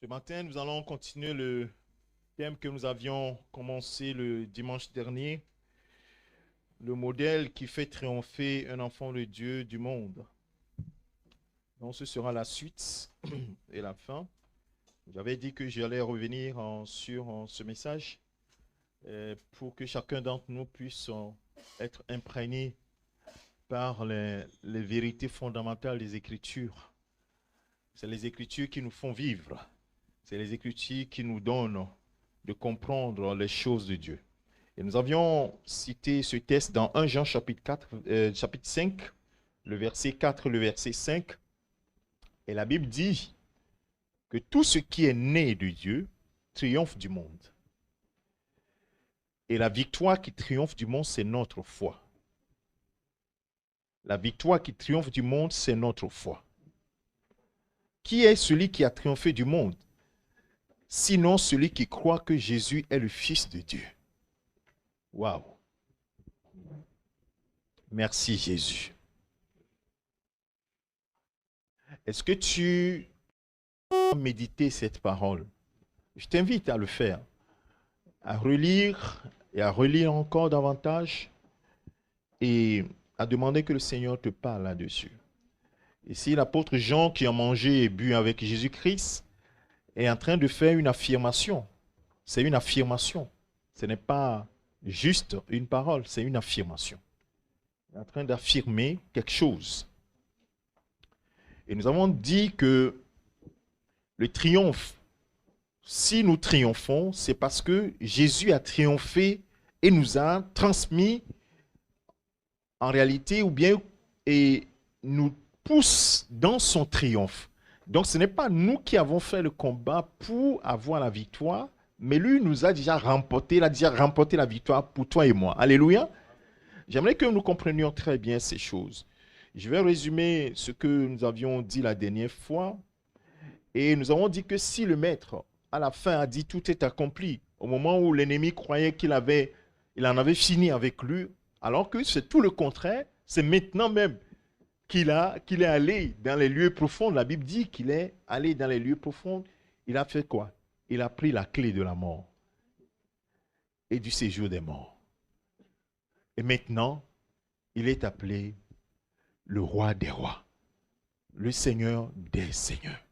Ce matin, nous allons continuer le thème que nous avions commencé le dimanche dernier, le modèle qui fait triompher un enfant de Dieu du monde. Donc ce sera la suite et la fin. J'avais dit que j'allais revenir sur ce message pour que chacun d'entre nous puisse être imprégné par les vérités fondamentales des Écritures. C'est les Écritures qui nous font vivre. C'est les Écritures qui nous donnent de comprendre les choses de Dieu. Et nous avions cité ce texte dans 1 Jean chapitre 5, le verset 4, le verset 5. Et la Bible dit que tout ce qui est né de Dieu triomphe du monde. Et la victoire qui triomphe du monde, c'est notre foi. La victoire qui triomphe du monde, c'est notre foi. Qui est celui qui a triomphé du monde? Sinon celui qui croit que Jésus est le Fils de Dieu. Waouh! Merci Jésus. Est-ce que tu as médité cette parole? Je t'invite à le faire, à relire et à relire encore davantage et à demander que le Seigneur te parle là-dessus. Ici, l'apôtre Jean qui a mangé et bu avec Jésus-Christ est en train de faire une affirmation. C'est une affirmation. Ce n'est pas juste une parole, c'est une affirmation. Il est en train d'affirmer quelque chose. Et nous avons dit que le triomphe, si nous triomphons, c'est parce que Jésus a triomphé et nous a transmis en réalité ou bien et nous pousse dans son triomphe. Donc ce n'est pas nous qui avons fait le combat pour avoir la victoire, mais lui nous a déjà remporté, il a déjà remporté la victoire pour toi et moi. Alléluia. J'aimerais que nous comprenions très bien ces choses. Je vais résumer ce que nous avions dit la dernière fois. Et nous avons dit que si le maître, à la fin, a dit tout est accompli, au moment où l'ennemi croyait qu'il en avait fini avec lui, alors que c'est tout le contraire, c'est maintenant même qu'il est allé dans les lieux profonds. La Bible dit qu'il est allé dans les lieux profonds. Il a fait quoi? Il a pris la clé de la mort et du séjour des morts. Et maintenant, il est appelé le roi des rois, le Seigneur des seigneurs.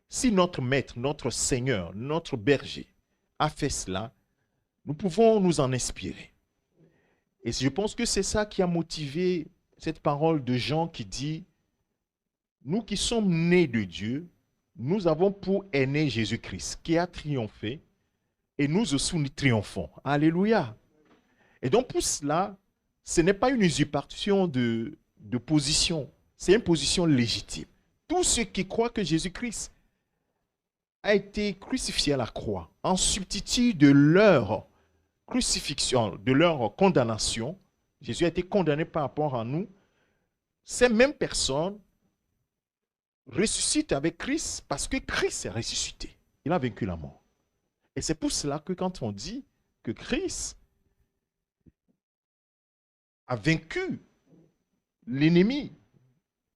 Si notre maître, notre Seigneur, notre berger a fait cela, nous pouvons nous en inspirer. Et je pense que c'est ça qui a motivé cette parole de Jean qui dit, nous qui sommes nés de Dieu, nous avons pour aîné Jésus-Christ qui a triomphé et nous aussi nous triomphons. Alléluia. Et donc pour cela, ce n'est pas une usurpation de position, c'est une position légitime. Tous ceux qui croient que Jésus-Christ a été crucifié à la croix en substitut de leur crucifixion, de leur condamnation, Jésus a été condamné par rapport à nous, ces mêmes personnes ressuscitent avec Christ parce que Christ est ressuscité. Il a vaincu la mort. Et c'est pour cela que quand on dit que Christ a vaincu l'ennemi,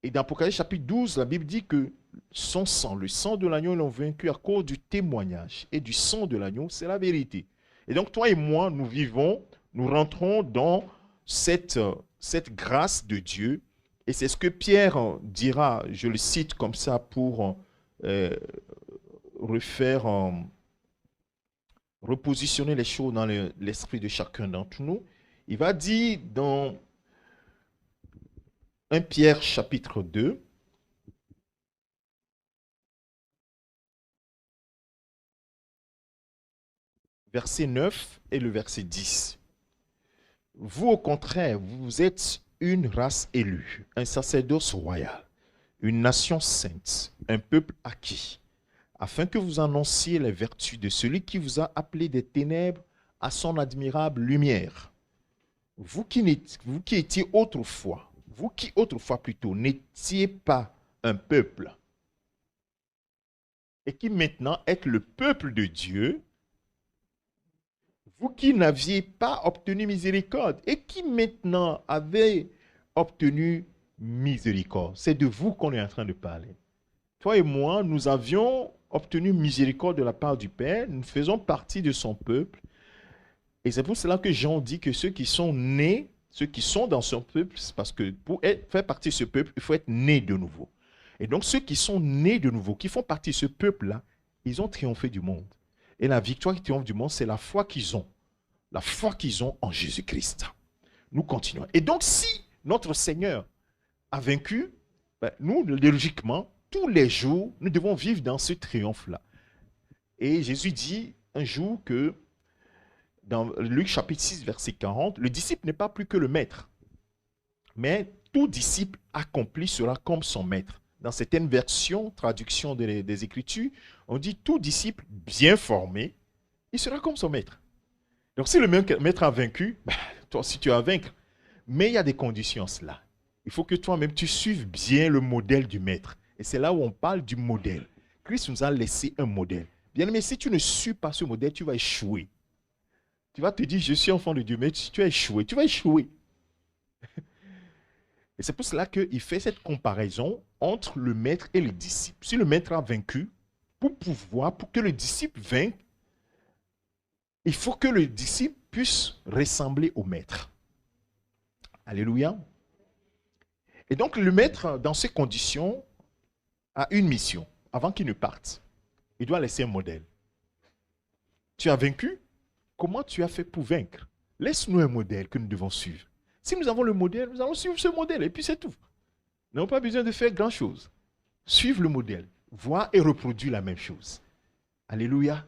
et dans Apocalypse chapitre 12, la Bible dit que son sang, le sang de l'agneau, ils l'ont vaincu à cause du témoignage. Et du sang de l'agneau, c'est la vérité. Et donc toi et moi, nous vivons, nous rentrons dans cette grâce de Dieu. Et c'est ce que Pierre dira, je le cite comme ça pour repositionner les choses dans l'esprit de chacun d'entre nous. Il va dire dans 1 Pierre chapitre 2, verset 9 et le verset 10. Vous, au contraire, vous êtes une race élue, un sacerdoce royal, une nation sainte, un peuple acquis, afin que vous annonciez les vertus de celui qui vous a appelé des ténèbres à son admirable lumière. Vous qui étiez autrefois, vous qui autrefois plutôt n'étiez pas un peuple, et qui maintenant êtes le peuple de Dieu, vous qui n'aviez pas obtenu miséricorde et qui maintenant avez obtenu miséricorde. C'est de vous qu'on est en train de parler. Toi et moi, nous avions obtenu miséricorde de la part du Père, nous faisons partie de son peuple. Et c'est pour cela que Jean dit que ceux qui sont nés, ceux qui sont dans son peuple, c'est parce que pour faire partie de ce peuple, il faut être né de nouveau. Et donc ceux qui sont nés de nouveau, qui font partie de ce peuple-là, ils ont triomphé du monde. Et la victoire qui triomphe du monde, c'est la foi qu'ils ont. La foi qu'ils ont en Jésus-Christ. Nous continuons. Et donc si notre Seigneur a vaincu, nous, logiquement, tous les jours, nous devons vivre dans ce triomphe-là. Et Jésus dit un jour que, dans Luc chapitre 6, verset 40, le disciple n'est pas plus que le maître. Mais tout disciple accompli sera comme son maître. Dans certaines versions, traduction des Écritures, on dit tout disciple bien formé, il sera comme son maître. Donc si le maître a vaincu, toi aussi tu vas vaincre. Mais il y a des conditions à cela. Il faut que toi-même tu suives bien le modèle du maître. Et c'est là où on parle du modèle. Christ nous a laissé un modèle. Bien aimé, si tu ne suis pas ce modèle, tu vas échouer. Tu vas te dire, je suis enfant de Dieu, mais tu vas échouer. Tu vas échouer. Et c'est pour cela qu'il fait cette comparaison entre le maître et le disciple. Si le maître a vaincu, pour que le disciple vainque, il faut que le disciple puisse ressembler au maître. Alléluia. Et donc le maître, dans ces conditions, a une mission. Avant qu'il ne parte, il doit laisser un modèle. Tu as vaincu? Comment tu as fait pour vaincre? Laisse-nous un modèle que nous devons suivre. Si nous avons le modèle, nous allons suivre ce modèle et puis c'est tout. Nous n'avons pas besoin de faire grand-chose. Suivre le modèle, voir et reproduire la même chose. Alléluia.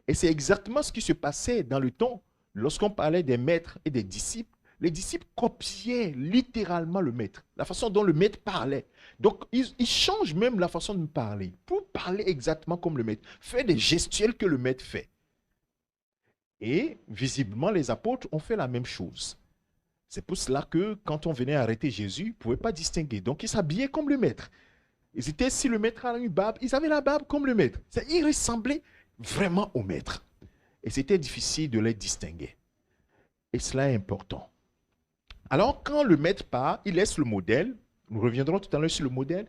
Et c'est exactement ce qui se passait dans le temps lorsqu'on parlait des maîtres et des disciples. Les disciples copiaient littéralement le maître, la façon dont le maître parlait. Donc, ils changent même la façon de parler pour parler exactement comme le maître, faire des gestuels que le maître fait. Et visiblement, les apôtres ont fait la même chose. C'est pour cela que quand on venait arrêter Jésus, ils ne pouvaient pas distinguer. Donc, ils s'habillaient comme le maître. Si le maître a une barbe, ils avaient la barbe comme le maître. Ils ressemblaient vraiment au maître. Et c'était difficile de les distinguer. Et cela est important. Alors, quand le maître part, il laisse le modèle. Nous reviendrons tout à l'heure sur le modèle.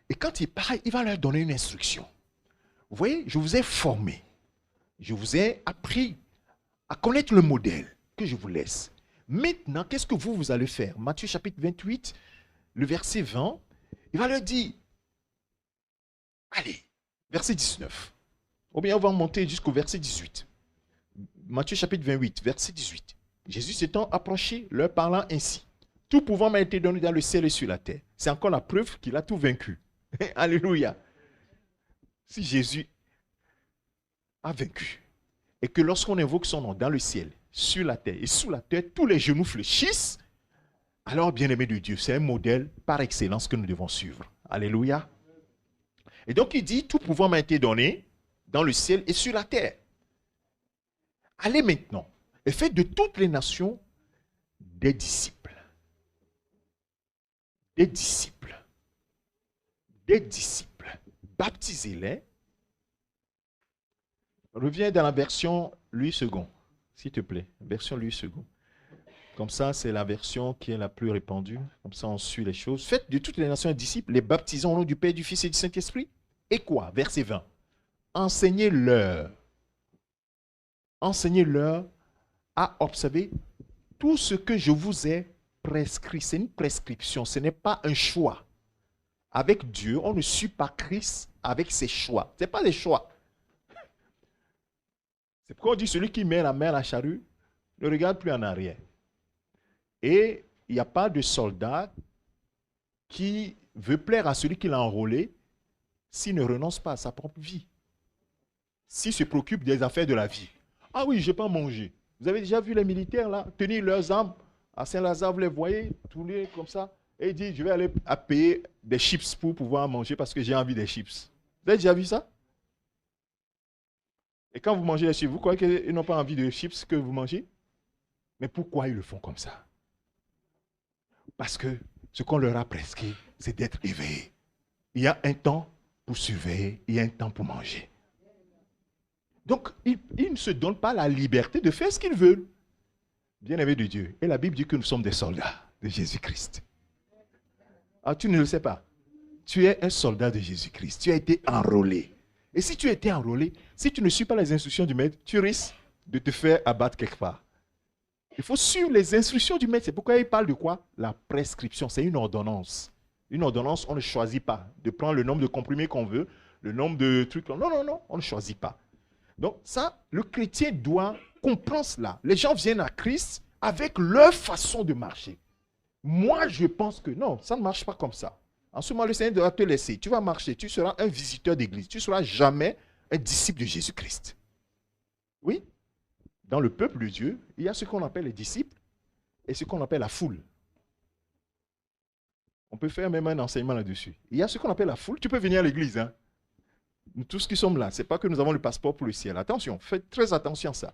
Et quand il part, il va leur donner une instruction. Vous voyez, je vous ai formé. Je vous ai appris à connaître le modèle que je vous laisse. Maintenant, qu'est-ce que vous allez faire? Matthieu chapitre 28, le verset 20, il va leur dire, allez, verset 19. Ou bien on va monter jusqu'au verset 18. Matthieu chapitre 28, verset 18. Jésus s'étant approché, leur parlant ainsi. Tout pouvoir m'a été donné dans le ciel et sur la terre. C'est encore la preuve qu'il a tout vaincu. Alléluia. Si Jésus a vaincu, et que lorsqu'on invoque son nom dans le ciel, sur la terre et sous la terre, tous les genoux fléchissent, alors, bien-aimé de Dieu, c'est un modèle par excellence que nous devons suivre. Alléluia. Et donc, il dit, tout pouvoir m'a été donné dans le ciel et sur la terre. Allez maintenant et faites de toutes les nations des disciples. Des disciples. Des disciples. Baptisez-les. Reviens dans la version Louis II, s'il te plaît. Version Louis II. Comme ça, c'est la version qui est la plus répandue. Comme ça, on suit les choses. Faites de toutes les nations des disciples, les baptisant au nom du Père, du Fils et du Saint-Esprit. Et quoi? Verset 20. Enseignez-leur. Enseignez-leur à observer tout ce que je vous ai prescrit. C'est une prescription, ce n'est pas un choix. Avec Dieu, on ne suit pas Christ avec ses choix. Ce n'est pas des choix. C'est pourquoi on dit celui qui met la main à la charrue ne regarde plus en arrière. Et il n'y a pas de soldat qui veut plaire à celui qui l'a enrôlé s'il ne renonce pas à sa propre vie. S'il se préoccupe des affaires de la vie. Ah oui, je n'ai pas mangé. Vous avez déjà vu les militaires là, tenir leurs armes à Saint-Lazare, vous les voyez, tourner comme ça, et ils disent, je vais aller à payer des chips pour pouvoir manger parce que j'ai envie des chips. Vous avez déjà vu ça? Et quand vous mangez les chips, vous croyez qu'ils n'ont pas envie de chips que vous mangez? Mais pourquoi ils le font comme ça? Parce que ce qu'on leur a prescrit, c'est d'être éveillé. Il y a un temps pour surveiller, il y a un temps pour manger. Donc, ils ne se donnent pas la liberté de faire ce qu'ils veulent. Bien-aimé de Dieu. Et la Bible dit que nous sommes des soldats de Jésus-Christ. Ah, tu ne le sais pas. Tu es un soldat de Jésus-Christ. Tu as été enrôlé. Et si tu étais enrôlé, si tu ne suis pas les instructions du maître, tu risques de te faire abattre quelque part. Il faut suivre les instructions du maître. C'est pourquoi il parle de quoi? La prescription, c'est une ordonnance. Une ordonnance, on ne choisit pas de prendre le nombre de comprimés qu'on veut, le nombre de trucs. Non, non, non, on ne choisit pas. Donc ça, le chrétien doit comprendre cela. Les gens viennent à Christ avec leur façon de marcher. Moi, je pense que non, ça ne marche pas comme ça. En ce moment, le Seigneur doit te laisser. Tu vas marcher, tu seras un visiteur d'église. Tu ne seras jamais un disciple de Jésus-Christ. Oui, dans le peuple de Dieu, il y a ce qu'on appelle les disciples et ce qu'on appelle la foule. On peut faire même un enseignement là-dessus. Il y a ce qu'on appelle la foule. Tu peux venir à l'église. Hein? Nous tous qui sommes là, ce n'est pas que nous avons le passeport pour le ciel. Attention, faites très attention à ça.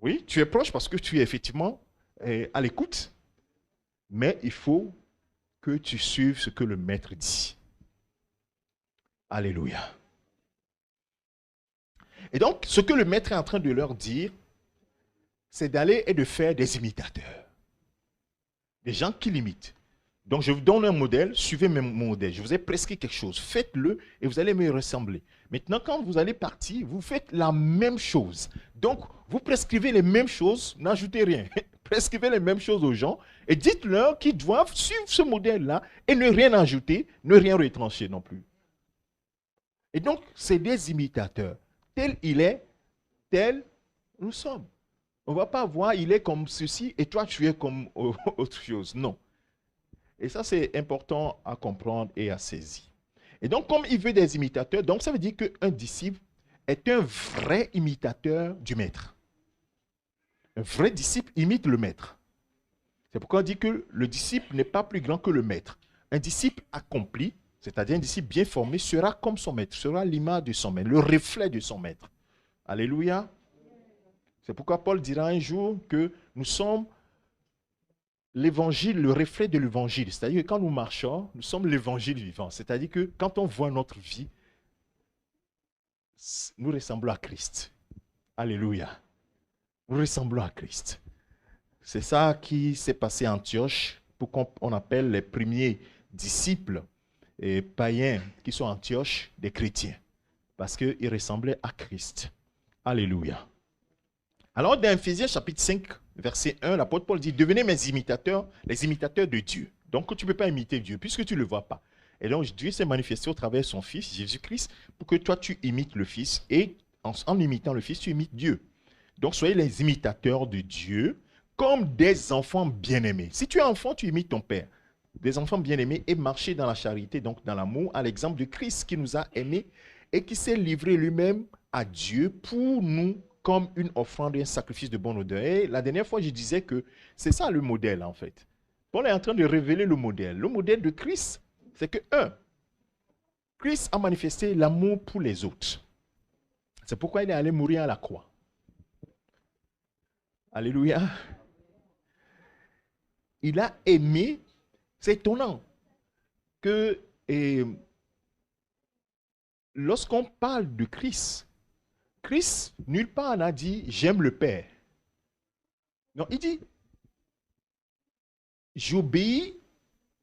Oui, tu es proche parce que tu es effectivement à l'écoute, mais il faut que tu suives ce que le maître dit. Alléluia. Et donc, ce que le maître est en train de leur dire, c'est d'aller et de faire des imitateurs. Des gens qui l'imitent. Donc, je vous donne un modèle, suivez mon modèle. Je vous ai prescrit quelque chose, faites-le et vous allez me ressembler. Maintenant, quand vous allez partir, vous faites la même chose. Donc, vous prescrivez les mêmes choses, n'ajoutez rien. Prescrivez les mêmes choses aux gens et dites-leur qu'ils doivent suivre ce modèle-là et ne rien ajouter, ne rien retrancher non plus. Et donc, c'est des imitateurs. Tel il est, tel nous sommes. On ne va pas voir, il est comme ceci et toi, tu es comme autre chose. Non. Et ça, c'est important à comprendre et à saisir. Et donc, comme il veut des imitateurs, donc ça veut dire qu'un disciple est un vrai imitateur du maître. Un vrai disciple imite le maître. C'est pourquoi on dit que le disciple n'est pas plus grand que le maître. Un disciple accompli, c'est-à-dire un disciple bien formé, sera comme son maître, sera l'image de son maître, le reflet de son maître. Alléluia. C'est pourquoi Paul dira un jour que nous sommes l'évangile, le reflet de l'évangile. C'est-à-dire que quand nous marchons, nous sommes l'évangile vivant. C'est-à-dire que quand on voit notre vie, nous ressemblons à Christ. Alléluia. Nous ressemblons à Christ. C'est ça qui s'est passé à Antioche, pour qu'on appelle les premiers disciples et païens qui sont à Antioche des chrétiens. Parce qu'ils ressemblaient à Christ. Alléluia. Alors, dans Ephésiens chapitre 5, verset 1, l'apôtre Paul dit, devenez mes imitateurs, les imitateurs de Dieu. Donc, tu ne peux pas imiter Dieu, puisque tu ne le vois pas. Et donc, Dieu s'est manifesté au travers de son Fils, Jésus-Christ, pour que toi, tu imites le Fils. Et en imitant le Fils, tu imites Dieu. Donc, soyez les imitateurs de Dieu, comme des enfants bien-aimés. Si tu es enfant, tu imites ton Père. Des enfants bien-aimés et marcher dans la charité, donc dans l'amour, à l'exemple de Christ qui nous a aimés et qui s'est livré lui-même à Dieu pour nous comme une offrande et un sacrifice de bonne odeur. Et la dernière fois, je disais que c'est ça le modèle, en fait. Paul est en train de révéler le modèle. Le modèle de Christ, c'est que, Christ a manifesté l'amour pour les autres. C'est pourquoi il est allé mourir à la croix. Alléluia. Il a aimé. C'est étonnant que lorsqu'on parle de Christ, Christ, nulle part n'a dit « j'aime le Père ». Non, il dit « j'obéis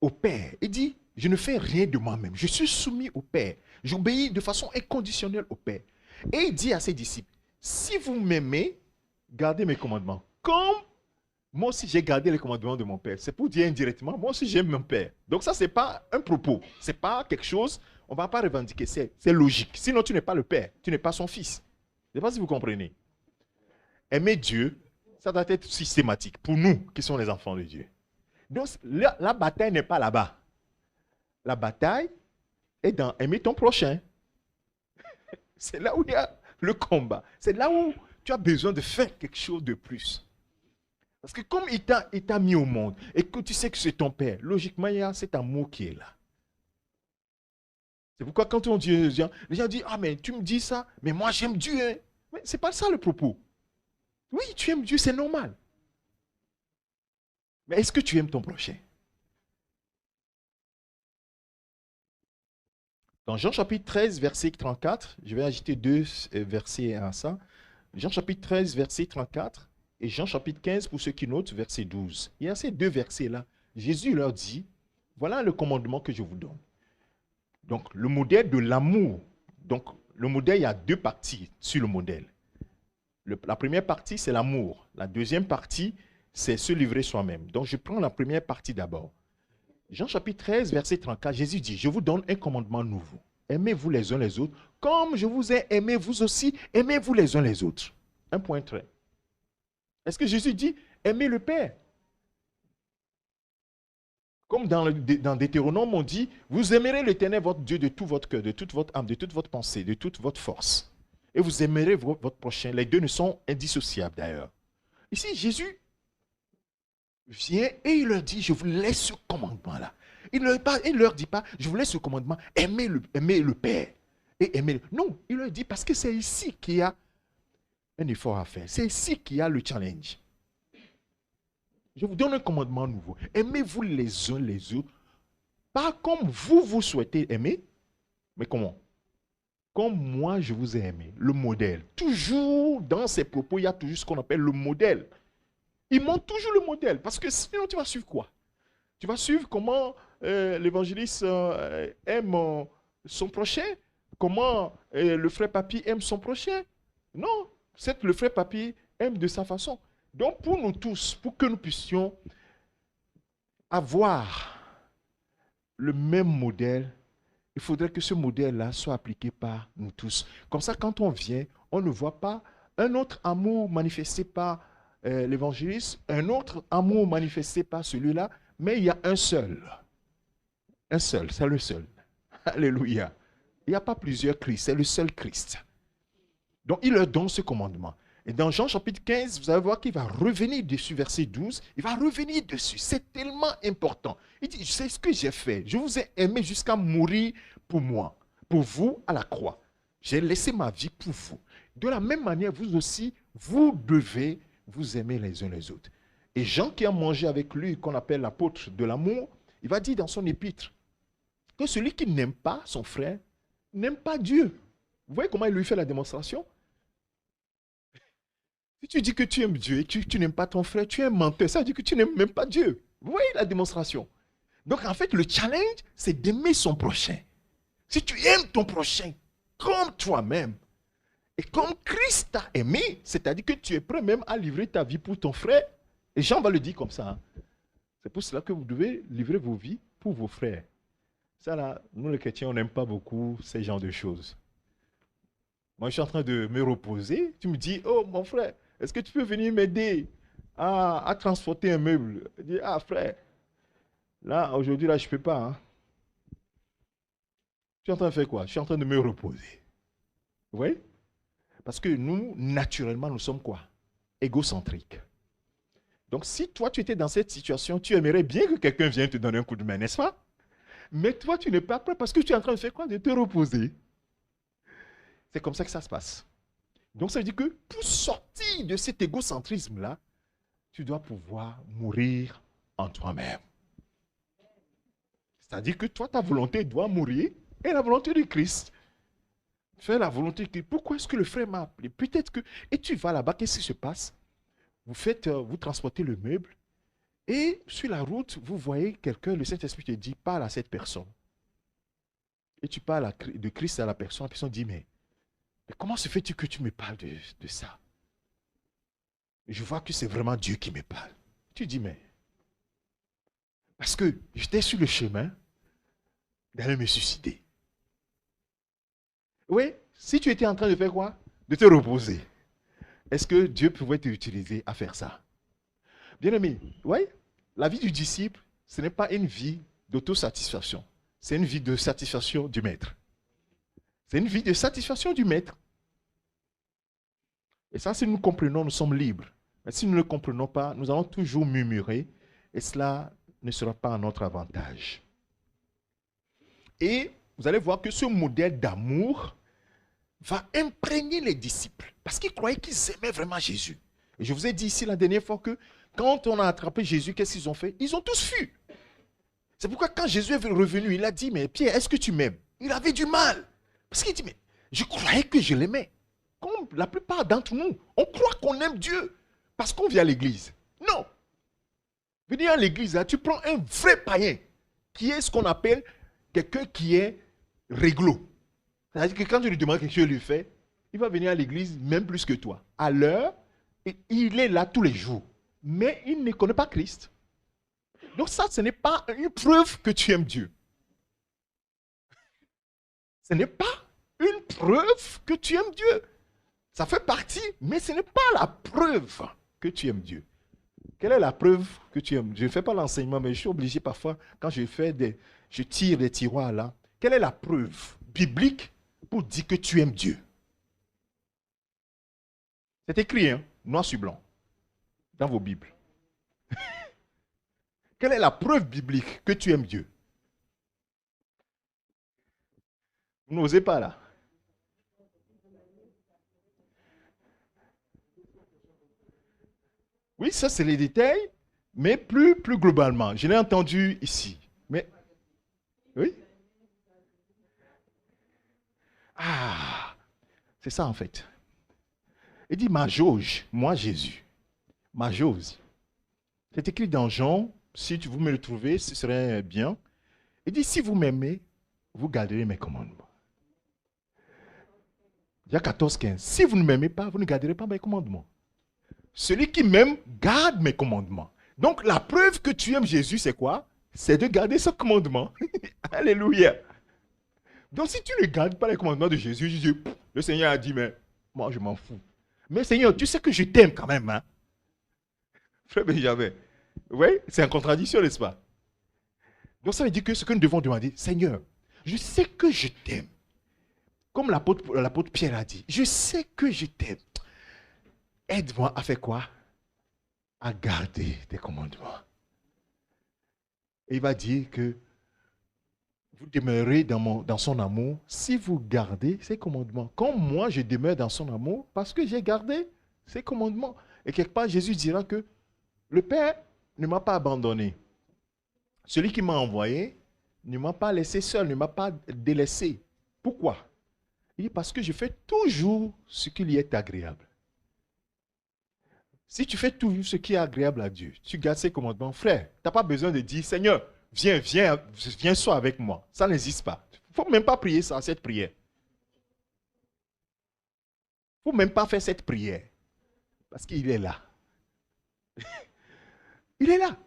au Père ». Il dit « je ne fais rien de moi-même, je suis soumis au Père. J'obéis de façon inconditionnelle au Père ». Et il dit à ses disciples « si vous m'aimez, gardez mes commandements. Comme moi aussi j'ai gardé les commandements de mon Père ». C'est pour dire indirectement, moi aussi j'aime mon Père. Donc ça, ce n'est pas un propos, ce n'est pas quelque chose, on ne va pas revendiquer, c'est logique. Sinon, tu n'es pas le Père, tu n'es pas son fils. Je ne sais pas si vous comprenez. Aimer Dieu, ça doit être systématique pour nous qui sommes les enfants de Dieu. Donc, la bataille n'est pas là-bas. La bataille est dans aimer ton prochain. C'est là où il y a le combat. C'est là où tu as besoin de faire quelque chose de plus. Parce que comme il t'a mis au monde et que tu sais que c'est ton Père, logiquement, il y a cet amour qui est là. C'est pourquoi quand on dit, les gens disent, ah mais tu me dis ça, mais moi j'aime Dieu. Hein. Mais ce n'est pas ça le propos. Oui, tu aimes Dieu, c'est normal. Mais est-ce que tu aimes ton prochain? Dans Jean chapitre 13, verset 34, je vais ajouter 2 versets à ça. Jean chapitre 13, verset 34 et Jean chapitre 15, pour ceux qui notent, verset 12. Il y a ces 2 versets-là. Jésus leur dit, voilà le commandement que je vous donne. Donc, le modèle de l'amour Donc, le modèle, il y a deux parties sur le modèle. La première partie, c'est l'amour. La deuxième partie, c'est se livrer soi-même. Donc, je prends la première partie d'abord. Jean chapitre 13, verset 34, Jésus dit, je vous donne un commandement nouveau. Aimez-vous les uns les autres, comme je vous ai aimé, vous aussi, aimez-vous les uns les autres. Un point trait. Est-ce que Jésus dit, aimez le Père? Comme dans Deutéronome, on dit, vous aimerez l'Éternel, votre Dieu, de tout votre cœur, de toute votre âme, de toute votre pensée, de toute votre force. Et vous aimerez votre prochain. Les deux ne sont indissociables d'ailleurs. Ici, Jésus vient et il leur dit, je vous laisse ce commandement-là. Il ne leur dit pas, je vous laisse ce commandement, aimez le Père. Et aimez. Non, il leur dit, parce que c'est ici qu'il y a un effort à faire. C'est ici qu'il y a le challenge. Je vous donne un commandement nouveau. Aimez-vous les uns les autres. Pas comme vous souhaitez aimer, mais comment? Comme moi je vous ai aimé. Le modèle. Toujours dans ces propos, il y a toujours ce qu'on appelle le modèle. Il montre toujours le modèle. Parce que sinon, tu vas suivre quoi? Tu vas suivre comment l'évangéliste aime son prochain? Comment le frère papy aime son prochain? Non. Le frère papy aime de sa façon. Donc, pour nous tous, pour que nous puissions avoir le même modèle, il faudrait que ce modèle-là soit appliqué par nous tous. Comme ça, quand on vient, on ne voit pas un autre amour manifesté par l'évangéliste, un autre amour manifesté par celui-là, mais il y a un seul. Un seul, c'est le seul. Alléluia. Il n'y a pas plusieurs Christ, c'est le seul Christ. Donc, il leur donne ce commandement. Et dans Jean chapitre 15, vous allez voir qu'il va revenir dessus, verset 12. Il va revenir dessus. C'est tellement important. Il dit, c'est ce que j'ai fait. Je vous ai aimé jusqu'à mourir pour moi. Pour vous à la croix. J'ai laissé ma vie pour vous. De la même manière, vous aussi, vous devez vous aimer les uns les autres. Et Jean qui a mangé avec lui, qu'on appelle l'apôtre de l'amour, il va dire dans son épître que celui qui n'aime pas son frère n'aime pas Dieu. Vous voyez comment il lui fait la démonstration? Si tu dis que tu aimes Dieu et que tu n'aimes pas ton frère, tu es un menteur. Ça veut dire que tu n'aimes même pas Dieu. Vous voyez la démonstration? Donc en fait, le challenge, c'est d'aimer son prochain. Si tu aimes ton prochain comme toi-même, et comme Christ t'a aimé, c'est-à-dire que tu es prêt même à livrer ta vie pour ton frère. Et Jean va le dire comme ça. Hein. C'est pour cela que vous devez livrer vos vies pour vos frères. Ça là, nous les chrétiens, on n'aime pas beaucoup ces genres de choses. Moi, je suis en train de me reposer. Tu me dis, oh mon frère, est-ce que tu peux venir m'aider à transporter un meuble? Je dis, ah frère, là, aujourd'hui, là, je ne peux pas. Hein. Tu es en train de faire quoi? Je suis en train de me reposer. Vous voyez? Parce que nous, naturellement, nous sommes quoi? Égocentriques. Donc, si toi, tu étais dans cette situation, tu aimerais bien que quelqu'un vienne te donner un coup de main, n'est-ce pas? Mais toi, tu n'es pas prêt parce que tu es en train de faire quoi? De te reposer. C'est comme ça que ça se passe. Donc, ça veut dire que pour sortir de cet égocentrisme-là, tu dois pouvoir mourir en toi-même. C'est-à-dire que toi, ta volonté doit mourir et la volonté de Christ. Faire la volonté de Christ. Pourquoi est-ce que le frère m'a appelé? Peut-être que... Et tu vas là-bas, qu'est-ce qui se passe? Vous transportez le meuble et sur la route, vous voyez quelqu'un, le Saint-Esprit te dit, parle à cette personne. Et tu parles de Christ à la personne dit, mais comment se fait-il que tu me parles de ça? Je vois que c'est vraiment Dieu qui me parle. Tu dis, mais... Parce que j'étais sur le chemin d'aller me suicider. Oui, si tu étais en train de faire quoi? De te reposer. Est-ce que Dieu pouvait t'utiliser à faire ça? Bien aimé, oui, la vie du disciple, ce n'est pas une vie d'autosatisfaction. C'est une vie de satisfaction du maître. C'est une vie de satisfaction du maître. Et ça, si nous comprenons, nous sommes libres. Mais si nous ne le comprenons pas, nous allons toujours murmurer et cela ne sera pas à notre avantage. Et vous allez voir que ce modèle d'amour va imprégner les disciples parce qu'ils croyaient qu'ils aimaient vraiment Jésus. Et je vous ai dit ici la dernière fois que quand on a attrapé Jésus, qu'est-ce qu'ils ont fait? Ils ont tous fui. C'est pourquoi quand Jésus est revenu, il a dit, mais Pierre, est-ce que tu m'aimes? Il avait du mal. Parce qu'il dit, mais je croyais que je l'aimais. Comme la plupart d'entre nous, on croit qu'on aime Dieu parce qu'on vient à l'église. Non. Venir à l'église, là, tu prends un vrai païen qui est ce qu'on appelle quelqu'un qui est réglo. C'est-à-dire que quand tu lui demandes quelque chose, il lui fait, il va venir à l'église même plus que toi. À l'heure, il est là tous les jours. Mais il ne connaît pas Christ. Donc ça, ce n'est pas une preuve que tu aimes Dieu. Ce n'est pas une preuve que tu aimes Dieu. Ça fait partie, mais ce n'est pas la preuve que tu aimes Dieu. Quelle est la preuve que tu aimes? Je ne fais pas l'enseignement, mais je suis obligé parfois, quand je tire des tiroirs là, quelle est la preuve biblique pour dire que tu aimes Dieu? C'est écrit, hein, noir sur blanc, dans vos Bibles. Quelle est la preuve biblique que tu aimes Dieu? Vous n'osez pas là. Oui, ça c'est les détails, mais plus globalement. Je l'ai entendu ici. Mais, oui. Ah, c'est ça en fait. Il dit ma jauge, moi Jésus. Ma jauge. C'est écrit dans Jean, si vous me le trouvez, ce serait bien. Il dit si vous m'aimez, vous garderez mes commandements. Il y a 14, 15. Si vous ne m'aimez pas, vous ne garderez pas mes commandements. Celui qui m'aime garde mes commandements. Donc la preuve que tu aimes Jésus, c'est quoi? C'est de garder ce commandement. Alléluia. Donc si tu ne gardes pas les commandements de Jésus, le Seigneur a dit, mais moi je m'en fous. Mais Seigneur, tu sais que je t'aime quand même. Hein? Frère Benjamin. Oui, c'est en contradiction, n'est-ce pas? Donc ça veut dire que ce que nous devons demander, Seigneur, je sais que je t'aime. Comme l'apôtre Pierre a dit, je sais que je t'aime. Aide-moi à faire quoi? À garder tes commandements. Et il va dire que vous demeurez dans son amour si vous gardez ses commandements. Comme moi, je demeure dans son amour parce que j'ai gardé ses commandements. Et quelque part, Jésus dira que le Père ne m'a pas abandonné. Celui qui m'a envoyé ne m'a pas laissé seul, ne m'a pas délaissé. Pourquoi? Il dit parce que je fais toujours ce qui lui est agréable. Si tu fais toujours ce qui est agréable à Dieu, tu gardes ses commandements, frère, tu n'as pas besoin de dire, Seigneur, viens, sois avec moi. Ça n'existe pas. Il ne faut même pas prier ça, cette prière. Il ne faut même pas faire cette prière. Parce qu'il est là. Il est là.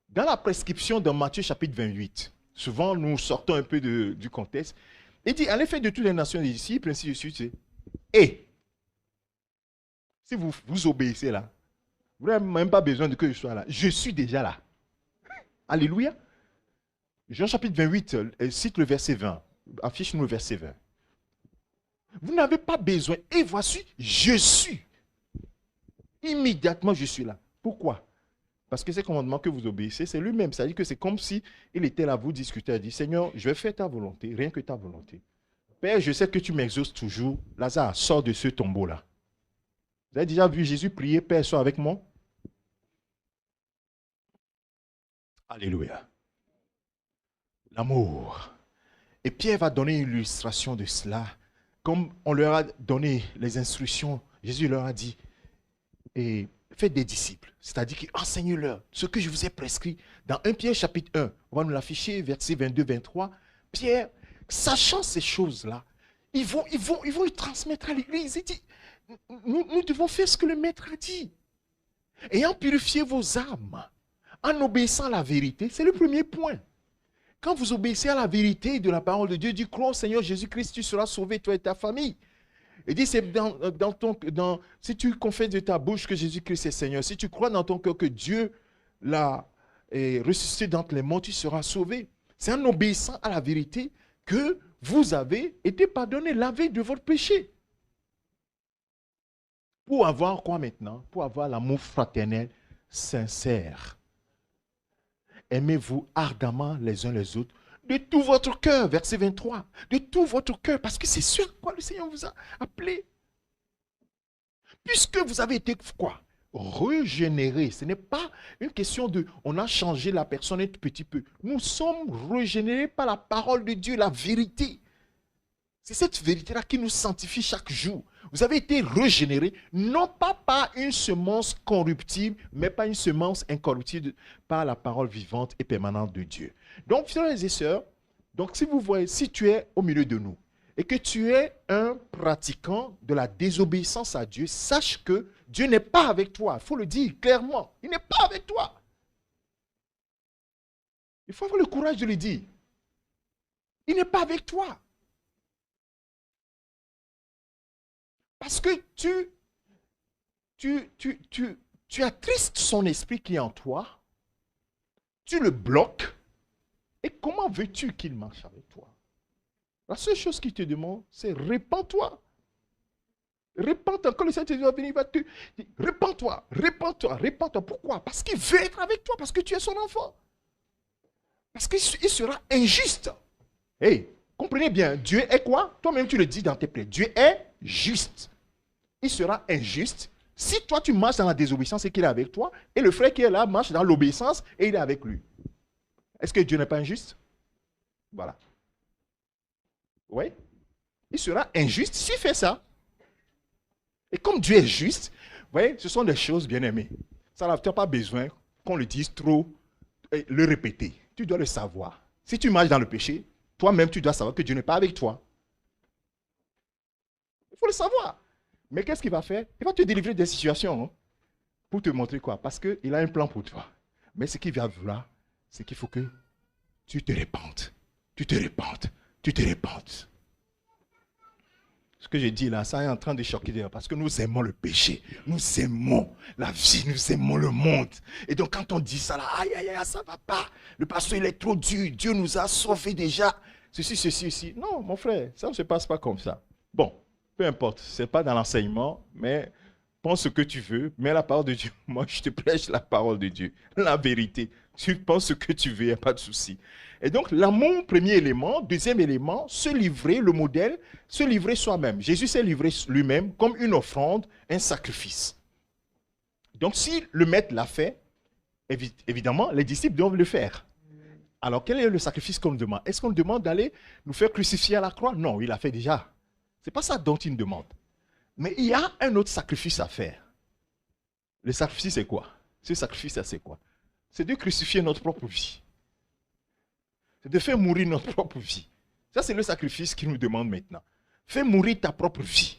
Dans la prescription de Matthieu chapitre 28, souvent nous sortons un peu du contexte, il dit, allez faire de toutes les nations des disciples, ainsi de suite. Et, si vous obéissez là, vous n'avez même pas besoin de que je sois là. Je suis déjà là. Alléluia. Jean chapitre 28, cite le verset 20. Affiche-nous le verset 20. Vous n'avez pas besoin. Et voici, je suis. Immédiatement, je suis là. Pourquoi? Parce que ces commandements que vous obéissez, c'est lui-même. C'est-à-dire que c'est comme si il était là, vous discutez, il dit, Seigneur, je vais faire ta volonté, rien que ta volonté. Père, je sais que tu m'exauces toujours. Lazare, sors de ce tombeau-là. Vous avez déjà vu Jésus prier, Père, sois avec moi? Alléluia. L'amour. Et Pierre va donner une illustration de cela. Comme on leur a donné les instructions, Jésus leur a dit, et faites des disciples. C'est-à-dire qu'enseignez-leur ce que je vous ai prescrit. Dans 1 Pierre chapitre 1, on va nous l'afficher, versets 22-23. Pierre, sachant ces choses-là, ils vont le transmettre à l'église. Il dit, nous devons faire ce que le maître a dit. Ayant purifié vos âmes, en obéissant à la vérité, c'est le premier point. Quand vous obéissez à la vérité de la parole de Dieu, dit crois au Seigneur Jésus-Christ, tu seras sauvé, toi et ta famille. Il dit, c'est si tu confesses de ta bouche que Jésus-Christ est Seigneur, si tu crois dans ton cœur que Dieu l'a ressuscité d'entre les morts, tu seras sauvé. C'est en obéissant à la vérité que vous avez été pardonné, lavé de votre péché. Pour avoir quoi maintenant? Pour avoir l'amour fraternel sincère. Aimez-vous ardemment les uns les autres de tout votre cœur, verset 23. De tout votre cœur, parce que c'est ce à quoi le Seigneur vous a appelé. Puisque vous avez été quoi? Régénérés. Ce n'est pas une question de on a changé la personne un petit peu. Nous sommes régénérés par la parole de Dieu, la vérité. C'est cette vérité-là qui nous sanctifie chaque jour. Vous avez été régénérés, non pas par une semence corruptible, mais par une semence incorruptible, par la parole vivante et permanente de Dieu. Donc, frères et sœurs, donc si vous voyez, si tu es au milieu de nous, et que tu es un pratiquant de la désobéissance à Dieu, sache que Dieu n'est pas avec toi. Il faut le dire clairement. Il n'est pas avec toi. Il faut avoir le courage de le dire. Il n'est pas avec toi. Parce que tu attristes son esprit qui est en toi, tu le bloques, et comment veux-tu qu'il marche avec toi? La seule chose qu'il te demande, c'est répands-toi. Répands-toi. Quand le Saint-Esprit va venir, il va te dire, répands-toi, répands-toi, répands-toi. Pourquoi? Parce qu'il veut être avec toi, parce que tu es son enfant. Parce qu'il sera injuste. Hey, comprenez bien, Dieu est quoi? Toi-même, tu le dis dans tes plaies. Dieu est juste. Il sera injuste si toi, tu marches dans la désobéissance et qu'il est avec toi, et le frère qui est là marche dans l'obéissance et il est avec lui. Est-ce que Dieu n'est pas injuste? Voilà. Oui. Il sera injuste s'il fait ça. Et comme Dieu est juste, vous voyez, ce sont des choses bien aimées. Ça n'a pas besoin qu'on le dise trop, et le répéter. Tu dois le savoir. Si tu marches dans le péché, toi-même, tu dois savoir que Dieu n'est pas avec toi. Il faut le savoir. Mais qu'est-ce qu'il va faire? Il va te délivrer des situations. Hein, pour te montrer quoi? Parce qu'il a un plan pour toi. Mais ce qu'il va vouloir, c'est qu'il faut que tu te répandes. Tu te répandes. Tu te répandes. Ce que je dis là, ça est en train de choquer d'ailleurs, parce que nous aimons le péché, nous aimons la vie, nous aimons le monde. Et donc quand on dit ça là, aïe, aïe, aïe, ça va pas, le pasteur il est trop dur, Dieu nous a sauvés déjà, ceci, ceci, ceci. Non, mon frère, ça ne se passe pas comme ça. Bon, peu importe, ce n'est pas dans l'enseignement, mais pense ce que tu veux, mais la parole de Dieu, moi je te prêche la parole de Dieu, la vérité. Tu penses ce que tu veux, il n'y a pas de souci. Et donc, l'amour, premier élément. Deuxième élément, se livrer, le modèle, se livrer soi-même. Jésus s'est livré lui-même comme une offrande, un sacrifice. Donc, si le maître l'a fait, évidemment, les disciples doivent le faire. Alors, quel est le sacrifice qu'on nous demande? Est-ce qu'on nous demande d'aller nous faire crucifier à la croix? Non, il l'a fait déjà. Ce n'est pas ça dont il nous demande. Mais il y a un autre sacrifice à faire. Le sacrifice, c'est quoi? Ce sacrifice, c'est quoi? C'est de crucifier notre propre vie. C'est de faire mourir notre propre vie. Ça, c'est le sacrifice qu'il nous demande maintenant. Fais mourir ta propre vie.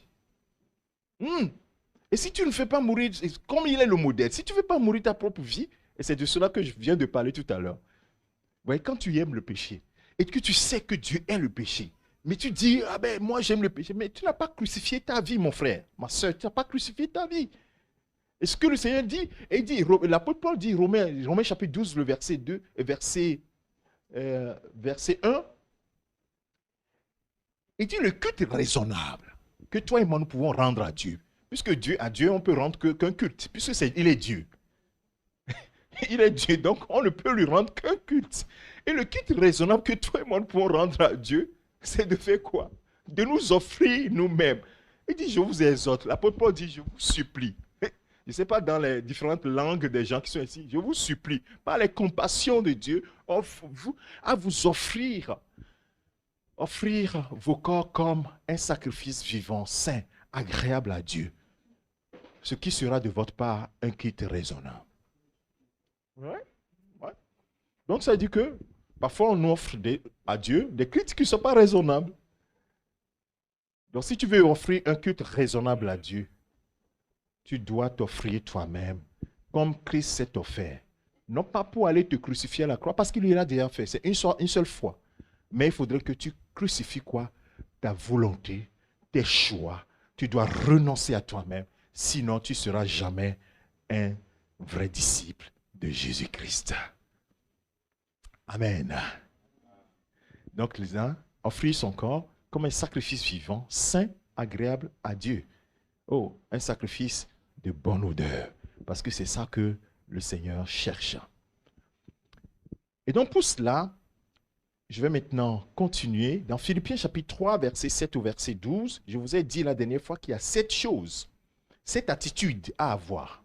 Et si tu ne fais pas mourir, comme il est le modèle, si tu ne fais pas mourir ta propre vie, et c'est de cela que je viens de parler tout à l'heure. Vous voyez, quand tu aimes le péché, et que tu sais que Dieu est le péché, mais tu dis, ah ben moi j'aime le péché, mais tu n'as pas crucifié ta vie, mon frère, ma soeur, tu n'as pas crucifié ta vie. Et ce que le Seigneur dit, et dit, l'apôtre Paul dit, Romains chapitre 12, le verset 2, et verset 1, il dit le culte raisonnable que toi et moi nous pouvons rendre à Dieu. Puisque à Dieu on peut rendre qu'un culte, puisque il est Dieu. Il est Dieu, donc on ne peut lui rendre qu'un culte. Et le culte raisonnable que toi et moi nous pouvons rendre à Dieu, c'est de faire quoi? De nous offrir nous-mêmes. Il dit, je vous exhorte. L'apôtre Paul dit, je vous supplie. Je ne sais pas dans les différentes langues des gens qui sont ici, je vous supplie, par les compassions de Dieu, à vous offrir vos corps comme un sacrifice vivant, saint, agréable à Dieu. Ce qui sera de votre part un culte raisonnable. Ouais. Donc ça dit que parfois on offre à Dieu des cultes qui ne sont pas raisonnables. Donc si tu veux offrir un culte raisonnable à Dieu, tu dois t'offrir toi-même comme Christ s'est offert. Non pas pour aller te crucifier à la croix, parce qu'il l'a déjà fait. C'est une seule fois. Mais il faudrait que tu crucifies quoi? Ta volonté, tes choix. Tu dois renoncer à toi-même. Sinon, tu ne seras jamais un vrai disciple de Jésus-Christ. Amen. Donc, les uns offrir son corps comme un sacrifice vivant, saint, agréable à Dieu. Oh, un sacrifice de bonne odeur. Parce que c'est ça que le Seigneur cherche. Et donc, pour cela, je vais maintenant continuer. Dans Philippiens chapitre 3, verset 7 au verset 12, je vous ai dit la dernière fois qu'il y a 7 choses, 7 attitudes à avoir.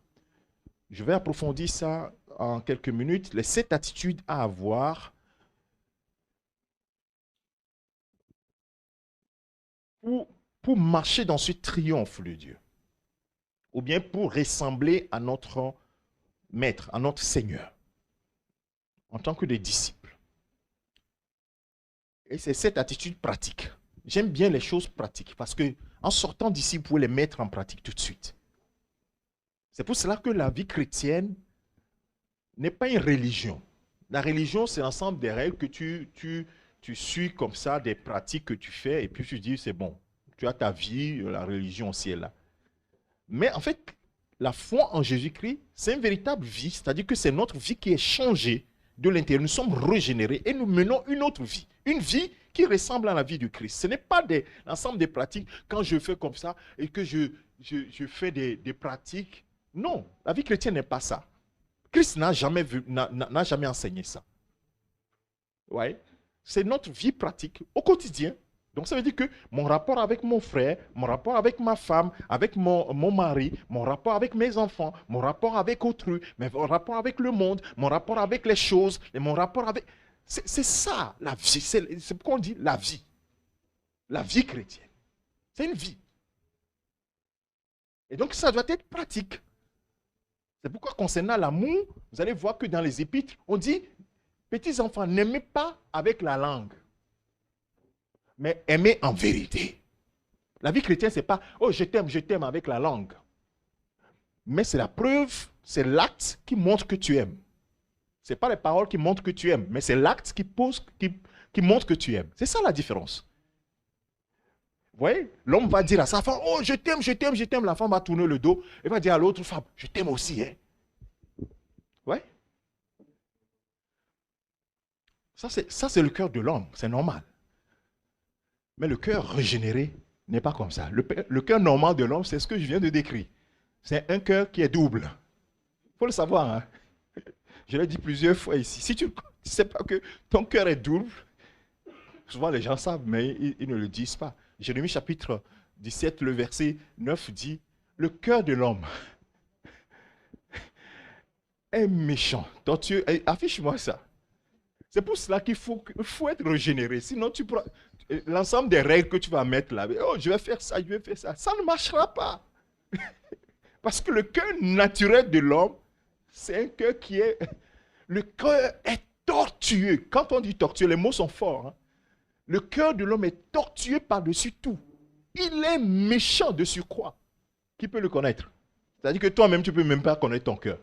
Je vais approfondir ça en quelques minutes. Les 7 attitudes à avoir pour marcher dans ce triomphe de Dieu. Ou bien pour ressembler à notre Maître, à notre Seigneur, en tant que des disciples. Et c'est cette attitude pratique. j'aime bien les choses pratiques parce que en sortant d'ici, vous pouvez les mettre en pratique tout de suite. C'est pour cela que la vie chrétienne n'est pas une religion. La religion, c'est l'ensemble des règles que tu suis comme ça, des pratiques que tu fais, et puis tu dis, c'est bon, tu as ta vie, la religion aussi est là. Mais en fait, la foi en Jésus-Christ, c'est une véritable vie, c'est-à-dire que c'est notre vie qui est changée de l'intérieur. Nous sommes régénérés et nous menons une autre vie, une vie qui ressemble à la vie du Christ. Ce n'est pas l'ensemble des pratiques, quand je fais comme ça et que je fais des pratiques. Non, la vie chrétienne n'est pas ça. Christ n'a jamais enseigné ça. Ouais. C'est notre vie pratique au quotidien. Donc ça veut dire que mon rapport avec mon frère, mon rapport avec ma femme, avec mon mari, mon rapport avec mes enfants, mon rapport avec autrui, mon rapport avec le monde, mon rapport avec les choses, et mon rapport avec... C'est ça la vie. C'est pourquoi on dit la vie. La vie chrétienne. C'est une vie. Et donc ça doit être pratique. C'est pourquoi concernant l'amour, vous allez voir que dans les épîtres, on dit, petits enfants, n'aimez pas avec la langue, mais aimez en vérité. La vie chrétienne, ce n'est pas, oh, je t'aime avec la langue. Mais c'est la preuve, c'est l'acte qui montre que tu aimes. Ce n'est pas les paroles qui montrent que tu aimes, mais c'est l'acte qui montre que tu aimes. C'est ça la différence. Vous voyez, l'homme va dire à sa femme, oh, je t'aime. La femme va tourner le dos et va dire à l'autre femme, je t'aime aussi. Hein? Ouais. Ça, c'est le cœur de l'homme, c'est normal. Mais le cœur régénéré n'est pas comme ça. Le cœur normal de l'homme, c'est ce que je viens de décrire. C'est un cœur qui est double. Il faut le savoir. Hein? Je l'ai dit plusieurs fois ici. Si tu ne sais pas que ton cœur est double, souvent les gens savent, mais ils ne le disent pas. Jérémie chapitre 17, le verset 9 dit, le cœur de l'homme est méchant, tortueux. Affiche-moi ça. C'est pour cela qu'il faut être régénéré. Sinon, tu prends l'ensemble des règles que tu vas mettre là. Oh, je vais faire ça, je vais faire ça. Ça ne marchera pas. Parce que le cœur naturel de l'homme, c'est un cœur qui est... Le cœur est tortueux. Quand on dit tortueux, les mots sont forts. Hein. Le cœur de l'homme est tortueux par-dessus tout. Il est méchant de surcroît. Qui peut le connaître? C'est-à-dire que toi-même, tu ne peux même pas connaître ton cœur.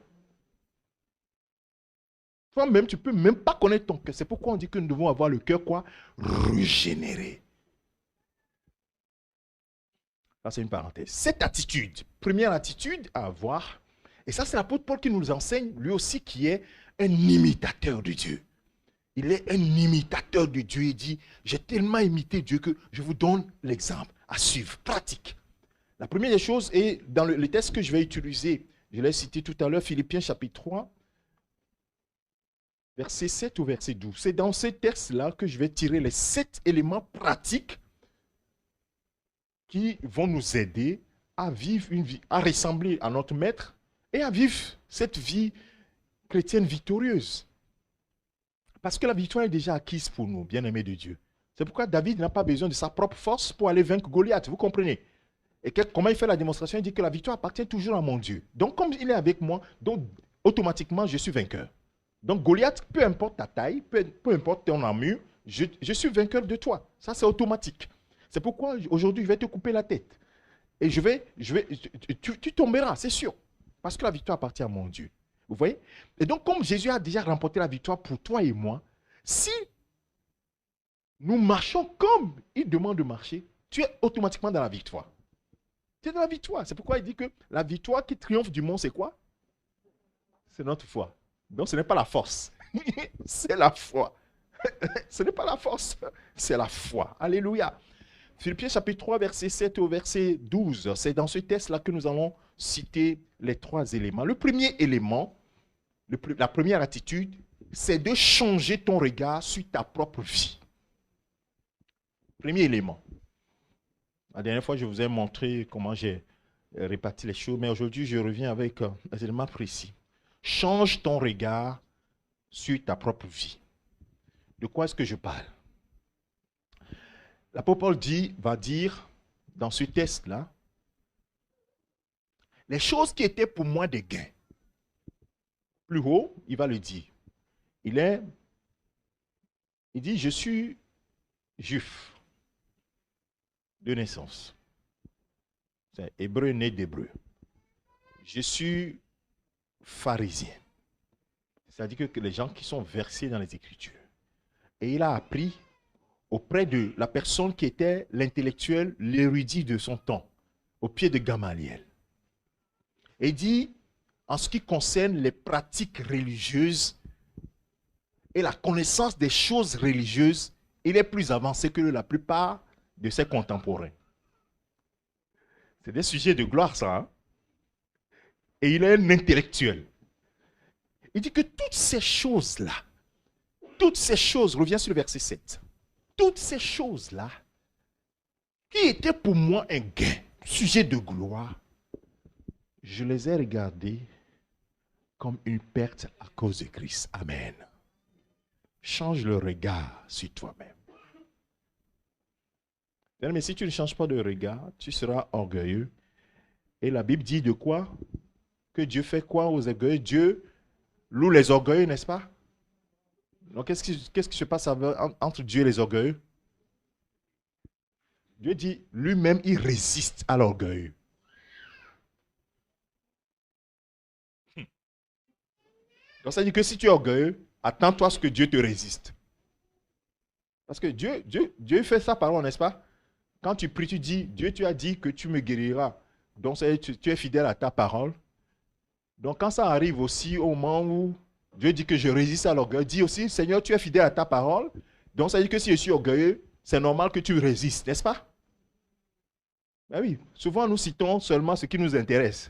Toi-même, tu ne peux même pas connaître ton cœur. C'est pourquoi on dit que nous devons avoir le cœur quoi? Régénéré. Ça, c'est une parenthèse. Cette attitude, première attitude à avoir, et ça, c'est l'apôtre Paul qui nous enseigne, lui aussi, qui est un imitateur de Dieu. Il est un imitateur de Dieu. Il dit, j'ai tellement imité Dieu que je vous donne l'exemple à suivre, pratique. La première des choses est dans le texte que je vais utiliser, je l'ai cité tout à l'heure, Philippiens chapitre 3, verset 7 au verset 12. C'est dans ce texte-là que je vais tirer les 7 éléments pratiques qui vont nous aider à vivre une vie, à ressembler à notre maître et à vivre cette vie chrétienne victorieuse. Parce que la victoire est déjà acquise pour nous, bien-aimés de Dieu. C'est pourquoi David n'a pas besoin de sa propre force pour aller vaincre Goliath, vous comprenez? Et comment il fait la démonstration? Il dit que la victoire appartient toujours à mon Dieu. Donc comme il est avec moi, donc automatiquement je suis vainqueur. Donc Goliath, peu importe ta taille, peu importe ton armure, je suis vainqueur de toi. Ça c'est automatique. C'est pourquoi aujourd'hui je vais te couper la tête. Et tu tomberas, c'est sûr. Parce que la victoire appartient à mon Dieu. Vous voyez? Et donc, comme Jésus a déjà remporté la victoire pour toi et moi, si nous marchons comme il demande de marcher, tu es automatiquement dans la victoire. Tu es dans la victoire. C'est pourquoi il dit que la victoire qui triomphe du monde, c'est quoi? C'est notre foi. Donc, ce n'est pas la force. C'est la foi. Ce n'est pas la force, c'est la foi. Alléluia. Philippiens chapitre 3, verset 7 au verset 12. C'est dans ce texte-là que nous allons citer les 3 éléments. Le premier élément, la première attitude, c'est de changer ton regard sur ta propre vie. Premier élément. La dernière fois, je vous ai montré comment j'ai réparti les choses, mais aujourd'hui, je reviens avec des éléments précis. Change ton regard sur ta propre vie. De quoi est-ce que je parle? L'apôtre Paul va dire dans ce texte-là, les choses qui étaient pour moi des gains. Plus haut, il va le dire. Il dit, je suis juif. de naissance. C'est hébreu né d'hébreu. Je suis pharisien. C'est-à-dire que les gens qui sont versés dans les Écritures. Et il a appris auprès de la personne qui était l'intellectuel, l'érudit de son temps, au pied de Gamaliel. Et il dit, en ce qui concerne les pratiques religieuses et la connaissance des choses religieuses, il est plus avancé que la plupart de ses contemporains. C'est des sujets de gloire, ça. Hein? Et il est un intellectuel. Il dit que toutes ces choses-là, reviens sur le verset 7, toutes ces choses-là, qui étaient pour moi un gain, sujet de gloire, je les ai regardées comme une perte à cause de Christ. Amen. Change le regard sur toi-même. Mais si tu ne changes pas de regard, tu seras orgueilleux. Et la Bible dit de quoi? Que Dieu fait quoi aux orgueilleux? Dieu loue les orgueilleux, n'est-ce pas? Donc, qu'est-ce qui se passe entre Dieu et les orgueilleux? Dieu dit, lui-même, il résiste à l'orgueil. Donc, ça veut dire que si tu es orgueilleux, attends-toi à ce que Dieu te résiste. Parce que Dieu fait sa parole, n'est-ce pas? Quand tu pries, tu dis, Dieu, tu as dit que tu me guériras. Donc, ça veut dire que tu es fidèle à ta parole. Donc, quand ça arrive aussi au moment où Dieu dit que je résiste à l'orgueil, dis aussi, Seigneur, tu es fidèle à ta parole. Donc, ça veut dire que si je suis orgueilleux, c'est normal que tu résistes, n'est-ce pas? Ben oui, souvent nous citons seulement ce qui nous intéresse.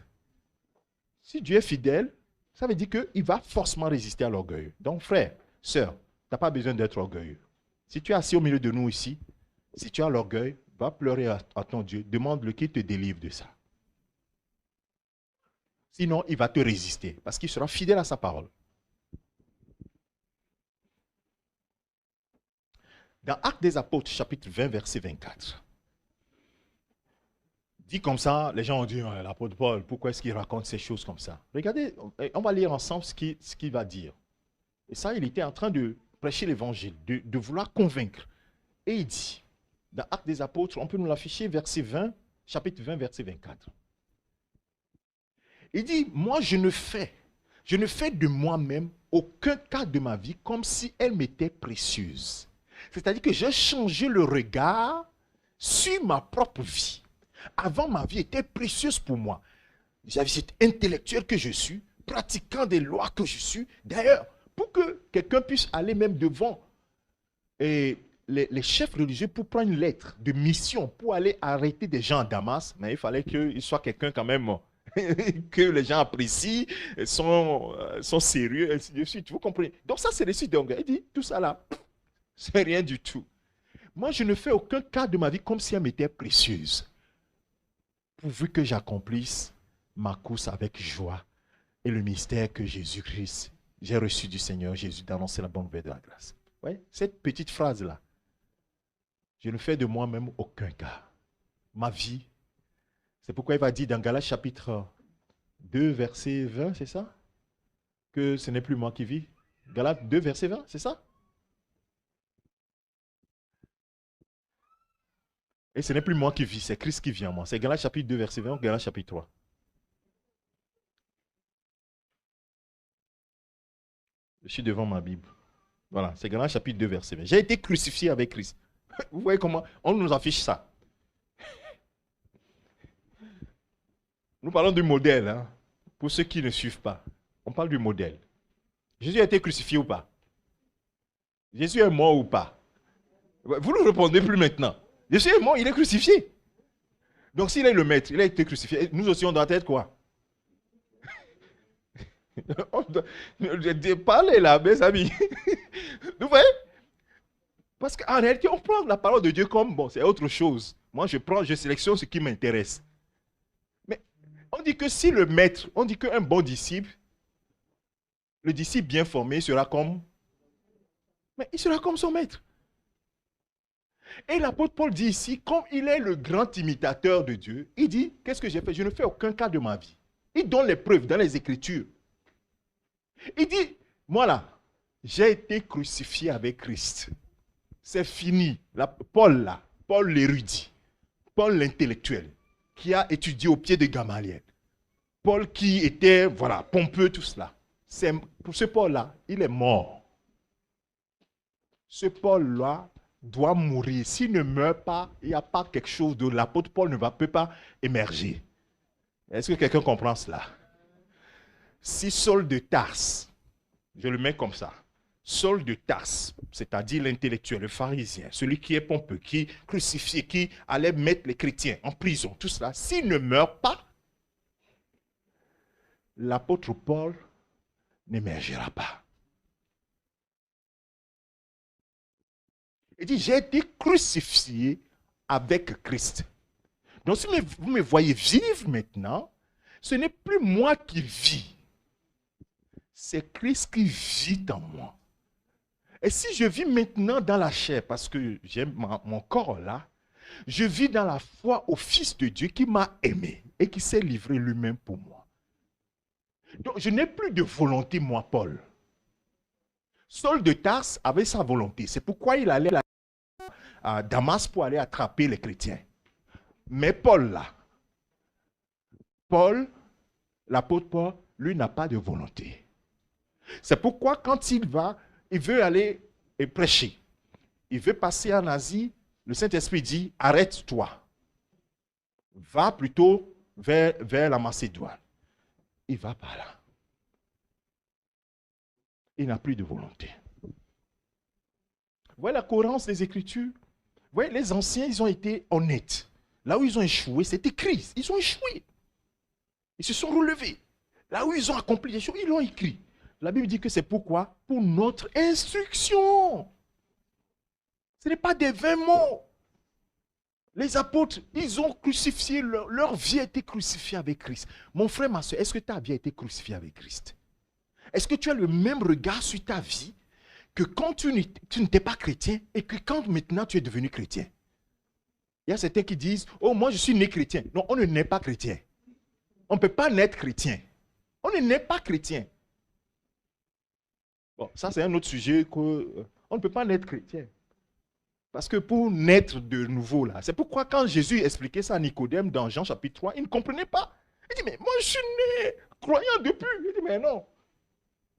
Si Dieu est fidèle, ça veut dire qu'il va forcément résister à l'orgueil. Donc, frère, sœur, tu n'as pas besoin d'être orgueilleux. Si tu es assis au milieu de nous ici, si tu as l'orgueil, va pleurer à ton Dieu, demande-le qu'il te délivre de ça. Sinon, il va te résister parce qu'il sera fidèle à sa parole. Dans Actes des Apôtres, chapitre 20, verset 24, dit comme ça, les gens ont dit, oh, l'apôtre Paul, pourquoi est-ce qu'il raconte ces choses comme ça? Regardez, on va lire ensemble ce qu'il va dire. Et ça, il était en train de prêcher l'évangile, de vouloir convaincre. Et il dit, dans Actes des Apôtres, on peut nous l'afficher, verset 20, chapitre 20, verset 24. Il dit, moi je ne fais de moi-même aucun cas de ma vie comme si elle m'était précieuse. C'est-à-dire que j'ai changé le regard sur ma propre vie. Avant, ma vie était précieuse pour moi. J'avais cet intellectuel que je suis, pratiquant des lois que je suis. D'ailleurs, pour que quelqu'un puisse aller même devant les chefs religieux pour prendre une lettre de mission, pour aller arrêter des gens à Damas, mais il fallait qu'il soit quelqu'un quand même que les gens apprécient, sont sérieux, ainsi de suite. Vous comprenez? Donc ça, c'est le site d'orgueil. Il dit, tout ça là, c'est rien du tout. Moi, je ne fais aucun cas de ma vie comme si elle m'était précieuse. Pourvu que j'accomplisse ma course avec joie et le mystère que Jésus-Christ, j'ai reçu du Seigneur Jésus d'annoncer la bonne nouvelle de la grâce. Ouais, cette petite phrase-là, je ne fais de moi-même aucun cas. Ma vie, c'est pourquoi il va dire dans Galates chapitre 2, verset 20, c'est ça? Que ce n'est plus moi qui vis. Galates 2, verset 20, c'est ça? Et ce n'est plus moi qui vis, c'est Christ qui vit en moi. C'est Galates chapitre 2, verset 20, ou Galates chapitre 3. Je suis devant ma Bible. Voilà, c'est Galates chapitre 2, verset 20. J'ai été crucifié avec Christ. Vous voyez comment on nous affiche ça. Nous parlons du modèle, hein, pour ceux qui ne suivent pas. On parle du modèle. Jésus a été crucifié ou pas? Jésus est mort ou pas? Vous ne répondez plus maintenant. Jésus est mort, il est crucifié. Donc s'il est le maître, il a été crucifié. Nous aussi, on doit être quoi? Parlez là, mes amis. Vous voyez? Parce qu'en réalité, on prend la parole de Dieu comme, bon, c'est autre chose. Moi, je sélectionne ce qui m'intéresse. Mais on dit que si le maître, on dit qu'un bon disciple, le disciple bien formé sera comme, mais il sera comme son maître. Et l'apôtre Paul dit ici, comme il est le grand imitateur de Dieu, il dit, qu'est-ce que j'ai fait? Je ne fais aucun cas de ma vie. Il donne les preuves dans les Écritures. Il dit, moi là, j'ai été crucifié avec Christ. C'est fini. Paul l'érudit. Paul l'intellectuel, qui a étudié au pied de Gamaliel. Paul qui était, voilà, pompeux, tout cela. Pour ce Paul-là, il est mort. Ce Paul-là doit mourir. S'il ne meurt pas, il n'y a pas quelque chose de l'apôtre Paul ne peut pas émerger. Est-ce que quelqu'un comprend cela? Si Saul de Tarse, je le mets comme ça, Saul de Tarse, c'est-à-dire l'intellectuel, le pharisien, celui qui est pompeux, qui est crucifié, qui allait mettre les chrétiens en prison, tout cela, s'il ne meurt pas, l'apôtre Paul n'émergera pas. Il dit, j'ai été crucifié avec Christ. Donc si vous me voyez vivre maintenant, ce n'est plus moi qui vis. C'est Christ qui vit en moi. Et si je vis maintenant dans la chair, parce que j'ai mon corps là, je vis dans la foi au Fils de Dieu qui m'a aimé et qui s'est livré lui-même pour moi. Donc je n'ai plus de volonté, moi, Paul. Saul de Tarse avait sa volonté. C'est pourquoi il allait à Damas pour aller attraper les chrétiens. Mais Paul là, l'apôtre Paul, lui n'a pas de volonté. C'est pourquoi quand il veut aller et prêcher, il veut passer en Asie, le Saint-Esprit dit, arrête-toi. Va plutôt vers la Macédoine. Il va par là. Il n'a plus de volonté. Vous voyez la cohérence des Écritures? Vous voyez, les anciens, ils ont été honnêtes. Là où ils ont échoué, c'est écrit. Ils ont échoué. Ils se sont relevés. Là où ils ont accompli des choses, ils l'ont écrit. La Bible dit que c'est pourquoi? Pour notre instruction. Ce n'est pas des vains mots. Les apôtres, ils ont crucifié, leur vie a été crucifiée avec Christ. Mon frère, ma soeur, est-ce que ta vie a été crucifiée avec Christ? Est-ce que tu as le même regard sur ta vie que quand tu n'étais pas chrétien et que quand maintenant tu es devenu chrétien? Il y a certains qui disent, oh, moi je suis né chrétien. Non, on ne naît pas chrétien. On ne peut pas naître chrétien. On ne naît pas chrétien. Bon, ça c'est un autre sujet on ne peut pas naître chrétien. Parce que pour naître de nouveau là, c'est pourquoi quand Jésus expliquait ça à Nicodème dans Jean chapitre 3, il ne comprenait pas. Il dit, mais moi je suis né croyant depuis. Il dit, mais non.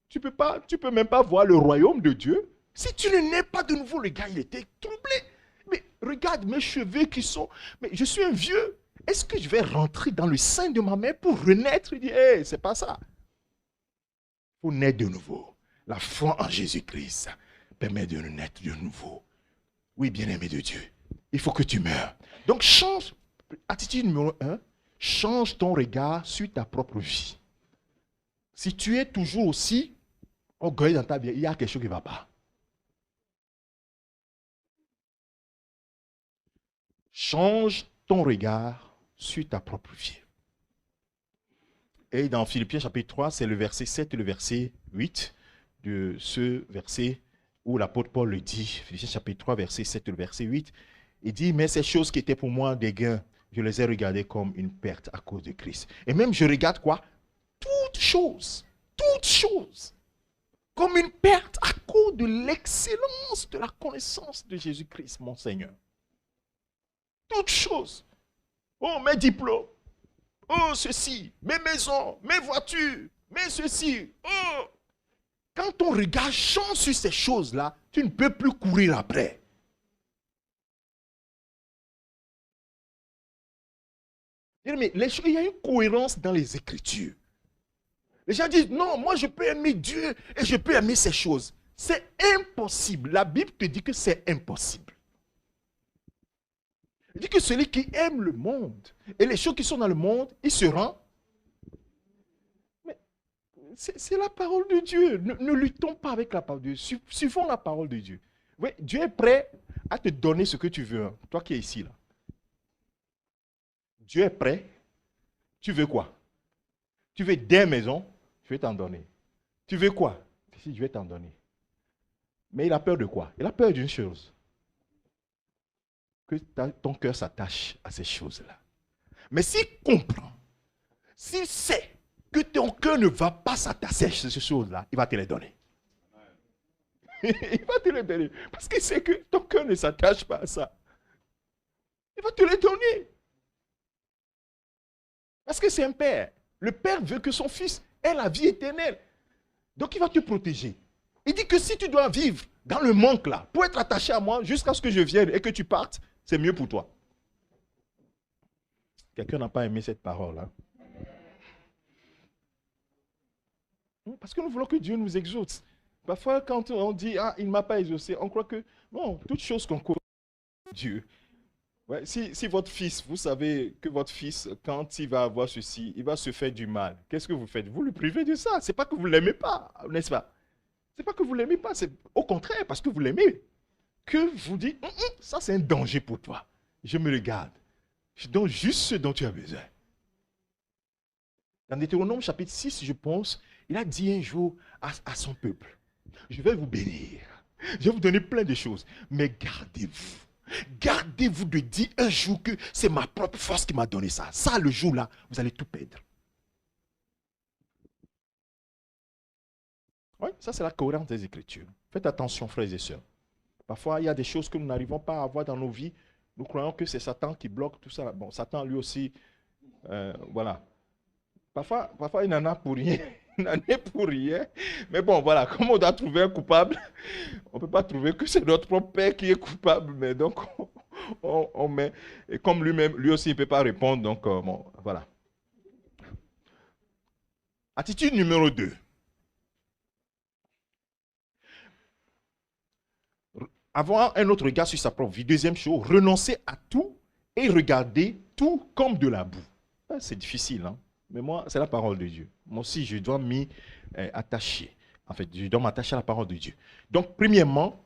Tu peux même pas voir le royaume de Dieu. Si tu ne nais pas de nouveau, le gars, il était troublé. Mais regarde mes cheveux qui sont... Mais je suis un vieux. Est-ce que je vais rentrer dans le sein de ma mère pour renaître? Il dit, hé, c'est pas ça. Il faut naître de nouveau. La foi en Jésus-Christ permet de naître de nouveau. Oui, bien-aimé de Dieu, il faut que tu meurs. Donc change, attitude numéro 1, change ton regard sur ta propre vie. Si tu es toujours aussi orgueilleux dans ta vie, il y a quelque chose qui ne va pas. Change ton regard sur ta propre vie. Et dans Philippiens chapitre 3, c'est le verset 7 et le verset 8 de ce verset où l'apôtre Paul le dit, Philippiens chapitre 3, verset 7 et le verset 8, il dit, mais ces choses qui étaient pour moi des gains, je les ai regardées comme une perte à cause de Christ. Et même je regarde quoi? Toutes choses, comme une perte à cause de l'excellence de la connaissance de Jésus-Christ, mon Seigneur. Toutes choses. Oh, mes diplômes. Oh, ceci. Mes maisons, mes voitures, mes ceci. Oh. Quand ton regard change sur ces choses-là, tu ne peux plus courir après. Mais il y a une cohérence dans les Écritures. Les gens disent, non, moi je peux aimer Dieu et je peux aimer ces choses. C'est impossible. La Bible te dit que c'est impossible. Il dit que celui qui aime le monde et les choses qui sont dans le monde, il se rend. Mais c'est la parole de Dieu. Ne luttons pas avec la parole de Dieu. Suivons la parole de Dieu. Oui, Dieu est prêt à te donner ce que tu veux. Hein. Toi qui es ici, là. Dieu est prêt. Tu veux quoi? Tu veux des maisons? Je vais t'en donner. Tu veux quoi? Si, je vais t'en donner. Mais il a peur de quoi? Il a peur d'une chose. Que ton cœur s'attache à ces choses-là. Mais s'il comprend, s'il sait que ton cœur ne va pas s'attacher à ces choses-là, il va te les donner. Il va te les donner. Parce qu'il sait que ton cœur ne s'attache pas à ça. Il va te les donner. Parce que c'est un père. Le père veut que son fils ait la vie éternelle. Donc il va te protéger. Il dit que si tu dois vivre dans le manque là, pour être attaché à moi jusqu'à ce que je vienne et que tu partes, c'est mieux pour toi. Quelqu'un n'a pas aimé cette parole-là. Parce que nous voulons que Dieu nous exauce. Parfois, quand on dit, ah, il ne m'a pas exaucé, on croit que, non, toute chose qu'on connaît, Dieu. Ouais, si votre fils, vous savez que votre fils, quand il va avoir ceci, il va se faire du mal, qu'est-ce que vous faites? Vous le privez de ça. Ce n'est pas que vous ne l'aimez pas, n'est-ce pas? Ce n'est pas que vous ne l'aimez pas, c'est au contraire, parce que vous l'aimez. Que vous dites, ça c'est un danger pour toi. Je me le garde. Je donne juste ce dont tu as besoin. Dans Deutéronome chapitre 6, je pense, il a dit un jour à son peuple, je vais vous bénir, je vais vous donner plein de choses, mais gardez-vous. Gardez-vous de dire un jour que c'est ma propre force qui m'a donné ça. Ça, le jour-là, vous allez tout perdre. Oui, ça c'est la cohérence des Écritures. Faites attention, frères et sœurs. Parfois, il y a des choses que nous n'arrivons pas à avoir dans nos vies. Nous croyons que c'est Satan qui bloque tout ça. Bon, Satan lui aussi, voilà. Parfois, il n'en a pour rien. Il n'en est pour rien. Mais bon, voilà, comme on doit trouver un coupable, on ne peut pas trouver que c'est notre propre père qui est coupable. Mais donc, on met. Et comme lui-même, lui aussi, il ne peut pas répondre. Donc, bon, voilà. Attitude numéro 2. Avoir un autre regard sur sa propre vie. Deuxième chose, renoncer à tout et regarder tout comme de la boue. C'est difficile, hein? Mais moi, c'est la parole de Dieu. Moi aussi, je dois m'y attacher. En fait, je dois m'attacher à la parole de Dieu. Donc, premièrement,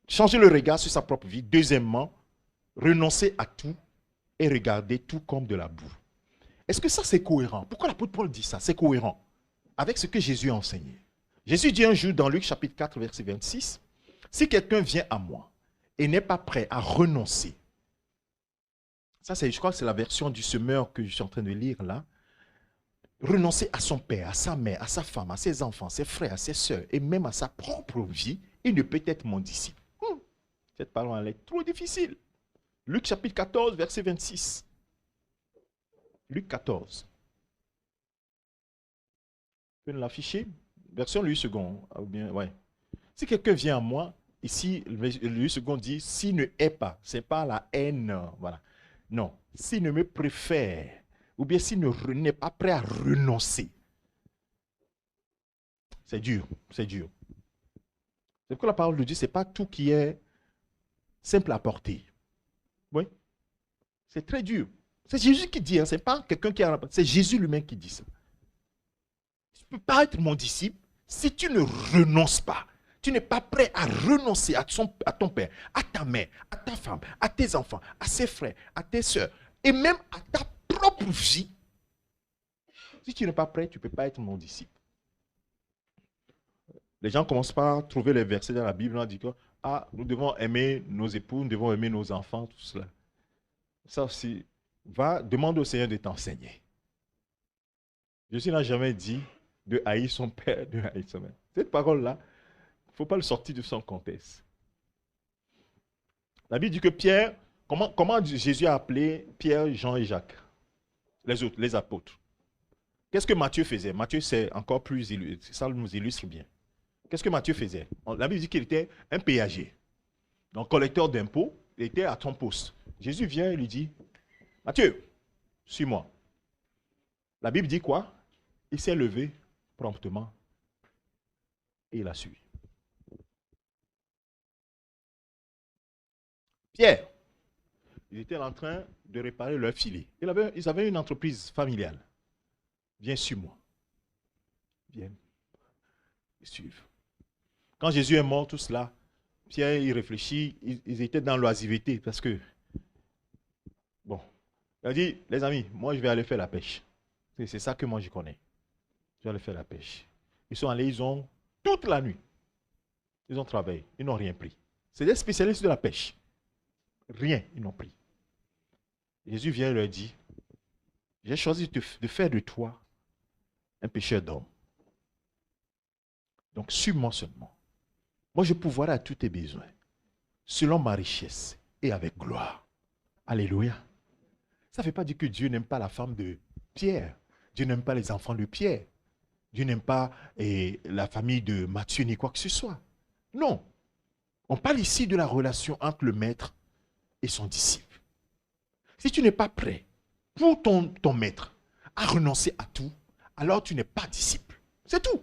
changer le regard sur sa propre vie. Deuxièmement, renoncer à tout et regarder tout comme de la boue. Est-ce que ça, c'est cohérent? Pourquoi l'apôtre Paul dit ça? C'est cohérent avec ce que Jésus a enseigné. Jésus dit un jour dans Luc chapitre 4, verset 26, « Si quelqu'un vient à moi et n'est pas prêt à renoncer », ça, je crois que c'est la version du semeur que je suis en train de lire là, renoncer à son père, à sa mère, à sa femme, à ses enfants, ses frères, à ses soeurs et même à sa propre vie, il ne peut être mon disciple. Cette parole elle est trop difficile. Luc chapitre 14, verset 26. Luc 14. Vous pouvez l'afficher? Version Louis II. Ou bien, ouais. Si quelqu'un vient à moi, ici, Louis II dit, s'il ne hait pas, ce n'est pas la haine, voilà. Non, s'il ne me préfère, ou bien s'il n'est pas prêt à renoncer. C'est dur, c'est dur. C'est pourquoi la parole de Dieu, ce n'est pas tout qui est simple à porter. Oui, c'est très dur. C'est Jésus qui dit, hein, ce n'est pas quelqu'un qui a... C'est Jésus lui-même qui dit ça. Tu ne peux pas être mon disciple si tu ne renonces pas. Tu n'es pas prêt à renoncer à ton père, à ta mère, à ta femme, à tes enfants, à ses frères, à tes soeurs, et même à ta propre vie. Si tu n'es pas prêt, tu ne peux pas être mon disciple. Les gens commencent par trouver les versets dans la Bible, on dit que nous devons aimer nos époux, nous devons aimer nos enfants, tout cela. Ça aussi, demande au Seigneur de t'enseigner. Jésus n'a jamais dit de haïr son père, de haïr sa mère. Cette parole-là, il ne faut pas le sortir de son contexte. La Bible dit que Pierre, comment Jésus a appelé Pierre, Jean et Jacques? Les autres, les apôtres. Qu'est-ce que Matthieu faisait? Matthieu, c'est encore plus, ça nous illustre bien. Qu'est-ce que Matthieu faisait? La Bible dit qu'il était un péager. Donc, collecteur d'impôts, il était à son poste. Jésus vient et lui dit, Matthieu, suis-moi. La Bible dit quoi? Il s'est levé promptement et il a suivi. Pierre, ils étaient en train de réparer leur filet. Ils avaient une entreprise familiale. Viens, suis-moi. Viens. Ils suivent. Quand Jésus est mort, tout cela, Pierre, il réfléchit, ils étaient dans l'oisiveté parce que, bon, il a dit, les amis, moi je vais aller faire la pêche. C'est ça que moi je connais. Je vais aller faire la pêche. Ils sont allés, ils ont, toute la nuit, ils ont travaillé, ils n'ont rien pris. C'est des spécialistes de la pêche. Rien, ils n'ont pris. Jésus vient et leur dit, j'ai choisi de faire de toi un pêcheur d'hommes. Donc, suis-moi seulement. Moi, je pourvoirai à tous tes besoins, selon ma richesse et avec gloire. Alléluia. Ça ne veut pas dire que Dieu n'aime pas la femme de Pierre. Dieu n'aime pas les enfants de Pierre. Dieu n'aime pas la famille de Matthieu ni quoi que ce soit. Non. On parle ici de la relation entre le maître et son disciple. Si tu n'es pas prêt pour ton maître à renoncer à tout, alors tu n'es pas disciple. C'est tout.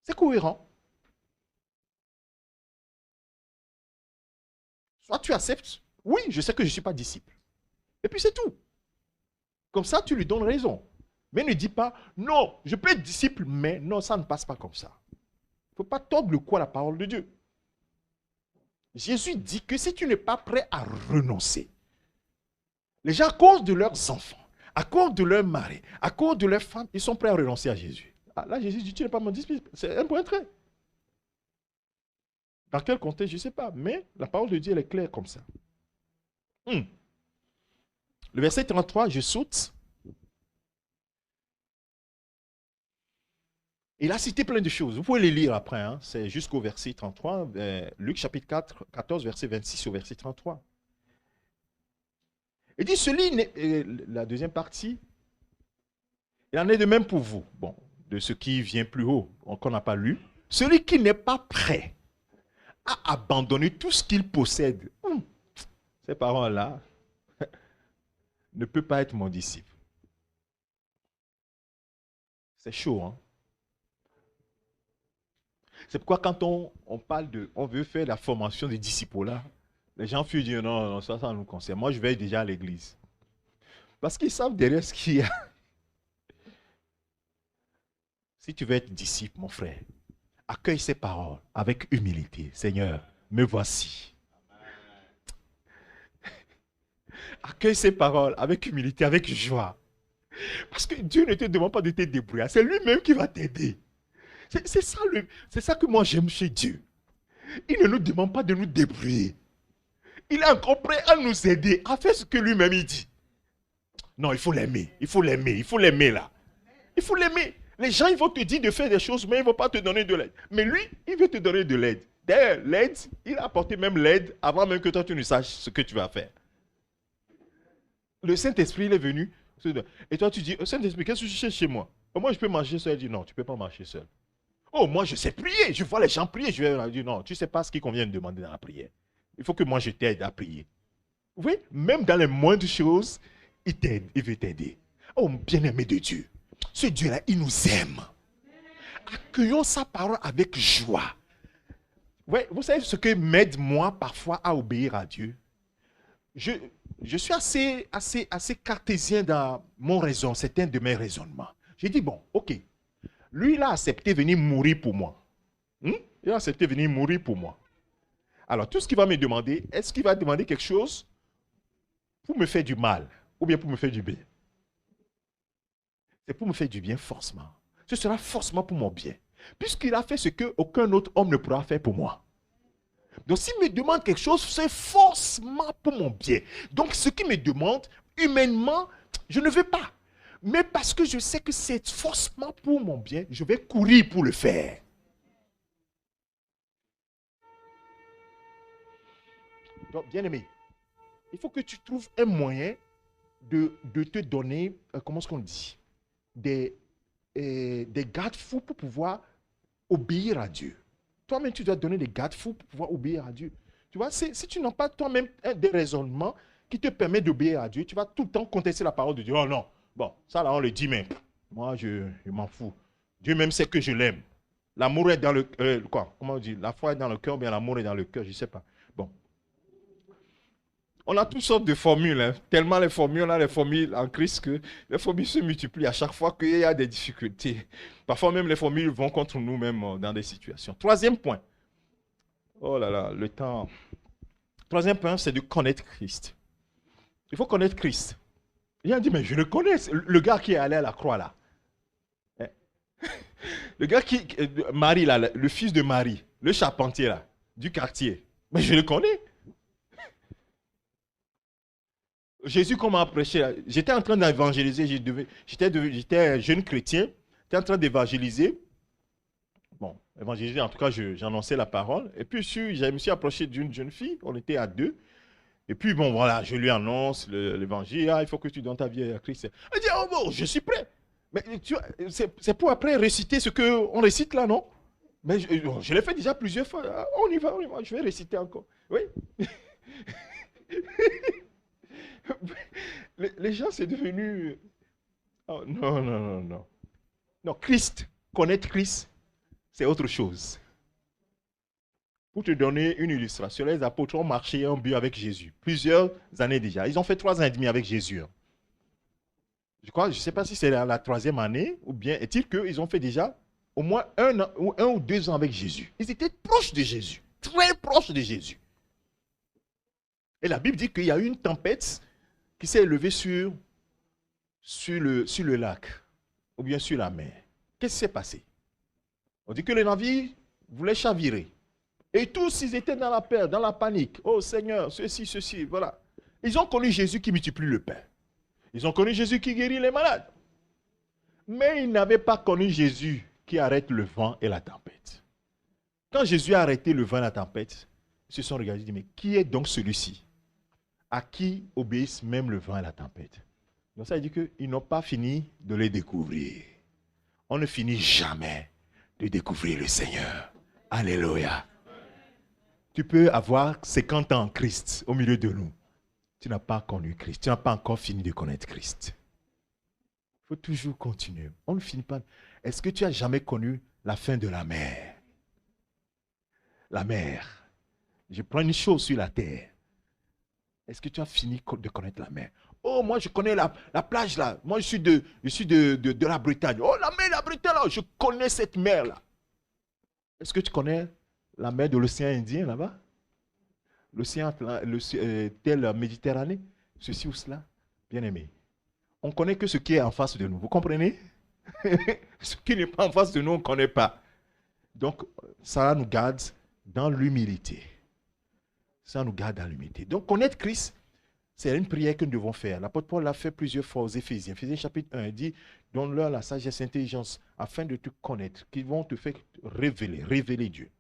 C'est cohérent. Soit tu acceptes, oui, je sais que je ne suis pas disciple. Et puis c'est tout. Comme ça, tu lui donnes raison. Mais ne dis pas, non, je peux être disciple, mais non, ça ne passe pas comme ça. Il ne faut pas tordre le cou à la parole de Dieu. Jésus dit que si tu n'es pas prêt à renoncer, les gens, à cause de leurs enfants, à cause de leur mari, à cause de leurs femmes, ils sont prêts à renoncer à Jésus. Ah, là, Jésus dit, tu n'es pas mon disciple. C'est un point très. Dans quel contexte, je ne sais pas. Mais la parole de Dieu, elle est claire comme ça. Le verset 33, je saute. Il a cité plein de choses. Vous pouvez les lire après. Hein. C'est jusqu'au verset 33. Luc chapitre 14, verset 26 au verset 33. Il dit, la deuxième partie, il en est de même pour vous. Bon, de ce qui vient plus haut, qu'on n'a pas lu. Celui qui n'est pas prêt à abandonner tout ce qu'il possède, ces paroles-là, ne peut pas être mon disciple. C'est chaud, hein? C'est pourquoi quand on parle on veut faire la formation des disciples là, les gens fuient dire non, non, ça nous concerne. Moi, je vais déjà à l'église. Parce qu'ils savent derrière ce qu'il y a. Si tu veux être disciple, mon frère, accueille ces paroles avec humilité. Seigneur, me voici. Accueille ces paroles avec humilité, avec joie. Parce que Dieu ne te demande pas de te débrouiller. C'est lui-même qui va t'aider. C'est ça que moi j'aime chez Dieu. Il ne nous demande pas de nous débrouiller. Il est encore prêt à nous aider à faire ce que lui-même il dit. Non, il faut l'aimer. Il faut l'aimer. Il faut l'aimer là. Il faut l'aimer. Les gens, ils vont te dire de faire des choses, mais ils ne vont pas te donner de l'aide. Mais lui, il veut te donner de l'aide. D'ailleurs, l'aide, il a apporté même l'aide avant même que toi, tu ne saches ce que tu vas faire. Le Saint-Esprit, il est venu. Et toi, tu dis, Saint-Esprit, qu'est-ce que tu cherches chez moi? Moi, je peux marcher seul. Il dit, non, tu ne peux pas marcher seul. Oh, moi, je sais prier. Je vois les gens prier. Je vais leur dire, non, tu ne sais pas ce qu'il convient de demander dans la prière. Il faut que moi, je t'aide à prier. Vous voyez, même dans les moindres choses, il t'aide, il veut t'aider. Oh, bien-aimé de Dieu. Ce Dieu-là, il nous aime. Accueillons sa parole avec joie. Ouais, vous savez ce que m'aide moi parfois à obéir à Dieu? Je suis assez cartésien dans mon raison, c'est un de mes raisonnements. J'ai dit, bon, ok, lui, il a accepté de venir mourir pour moi. Il a accepté de venir mourir pour moi. Alors, tout ce qu'il va me demander, est-ce qu'il va demander quelque chose pour me faire du mal ou bien pour me faire du bien? C'est pour me faire du bien forcément. Ce sera forcément pour mon bien. Puisqu'il a fait ce qu'aucun autre homme ne pourra faire pour moi. Donc s'il me demande quelque chose, c'est forcément pour mon bien. Donc ce qu'il me demande, humainement, je ne veux pas. Mais parce que je sais que c'est forcément pour mon bien, je vais courir pour le faire. Donc, bien aimé, il faut que tu trouves un moyen de te donner, comment est-ce qu'on dit, des garde-fous pour pouvoir obéir à Dieu. Toi-même, tu dois donner des garde-fous pour pouvoir obéir à Dieu. Tu vois, si tu n'as pas toi-même des raisonnements qui te permettent d'obéir à Dieu, tu vas tout le temps contester la parole de Dieu. Oh non, bon, ça là, on le dit même. Moi, je m'en fous. Dieu même sait que je l'aime. L'amour est dans le... quoi? Comment on dit? La foi est dans le cœur, bien l'amour est dans le cœur, je ne sais pas. Bon. On a toutes sortes de formules. Hein. Tellement les formules, on a les formules en Christ que les formules se multiplient à chaque fois qu'il y a des difficultés. Parfois même les formules vont contre nous-mêmes dans des situations. Troisième point. Oh là là, le temps. Troisième point, c'est de connaître Christ. Il faut connaître Christ. Il a dit, mais je le connais. Le gars qui est allé à la croix là. Le gars Marie là, le fils de Marie, le charpentier là, du quartier. Mais je le connais. Jésus, comment a prêché? J'étais en train d'évangéliser, j'étais un jeune chrétien, j'étais en train d'évangéliser. Bon, évangéliser, en tout cas, j'annonçais la parole. Et puis, je me suis approché d'une jeune fille, on était à deux. Et puis, bon, voilà, je lui annonce l'évangile. Ah, il faut que tu donnes ta vie à Christ. Elle dit, oh bon, je suis prêt. Mais tu vois, c'est pour après réciter ce qu'on récite là, non? Mais je l'ai fait déjà plusieurs fois. Ah, on y va, je vais réciter encore. Oui. Les gens, c'est devenu... Oh, non, non, non, non. Non, Christ, connaître Christ, c'est autre chose. Pour te donner une illustration, les apôtres ont marché un but avec Jésus. Plusieurs années déjà. Ils ont fait 3 ans et demi avec Jésus. Je ne sais pas si c'est la 3e année, ou bien est-il qu'ils ont fait déjà au moins 1 ou 2 ans avec Jésus. Ils étaient proches de Jésus, très proches de Jésus. Et la Bible dit qu'il y a eu une tempête qui s'est élevée sur le lac, ou bien sur la mer. Qu'est-ce qui s'est passé? On dit que les navires voulaient chavirer. Et tous, ils étaient dans la peur, dans la panique. Oh Seigneur, ceci, voilà. Ils ont connu Jésus qui multiplie le pain. Ils ont connu Jésus qui guérit les malades. Mais ils n'avaient pas connu Jésus qui arrête le vent et la tempête. Quand Jésus a arrêté le vent et la tempête, ils se sont regardés et dit, mais qui est donc celui-ci à qui obéissent même le vent et la tempête? Donc ça veut dire qu'ils n'ont pas fini de les découvrir. On ne finit jamais de découvrir le Seigneur. Alléluia. Tu peux avoir 50 ans en Christ au milieu de nous. Tu n'as pas connu Christ. Tu n'as pas encore fini de connaître Christ. Il faut toujours continuer. On ne finit pas. Est-ce que tu as jamais connu la fin de la mer? La mer. Je prends une chose sur la terre. Est-ce que tu as fini de connaître la mer? Oh, moi je connais la plage là. Moi je suis de la Bretagne. Oh, la mer, la Bretagne là. Je connais cette mer là. Est-ce que tu connais la mer de l'océan Indien là-bas? L'océan, tel Méditerranée? Ceci ou cela? Bien aimé. On ne connaît que ce qui est en face de nous. Vous comprenez? Ce qui n'est pas en face de nous, on ne connaît pas. Donc, ça nous garde dans l'humilité. Ça nous garde dans l'humilité. Donc, connaître Christ, c'est une prière que nous devons faire. L'apôtre Paul l'a fait plusieurs fois aux Éphésiens. Éphésiens chapitre 1, il dit, donne-leur la sagesse et l'intelligence afin de te connaître, qui vont te faire révéler Dieu.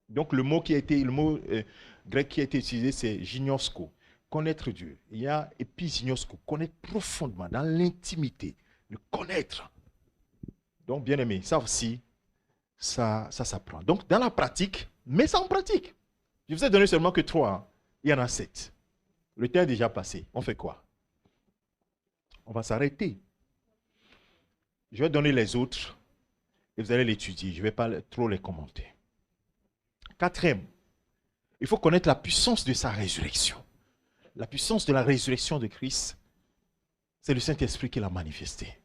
Donc, le mot grec qui a été utilisé, c'est ginosko. Connaître Dieu. Il y a epiginosko, connaître profondément, dans l'intimité, le connaître. Donc, bien aimé, ça aussi, ça s'apprend. Donc, dans la pratique, mets ça en pratique. Je vous ai donné seulement que 3. Hein. Il y en a 7. Le temps est déjà passé. On fait quoi? On va s'arrêter. Je vais donner les autres et vous allez l'étudier. Je ne vais pas trop les commenter. 4e, il faut connaître la puissance de sa résurrection. La puissance de la résurrection de Christ, c'est le Saint-Esprit qui l'a manifesté.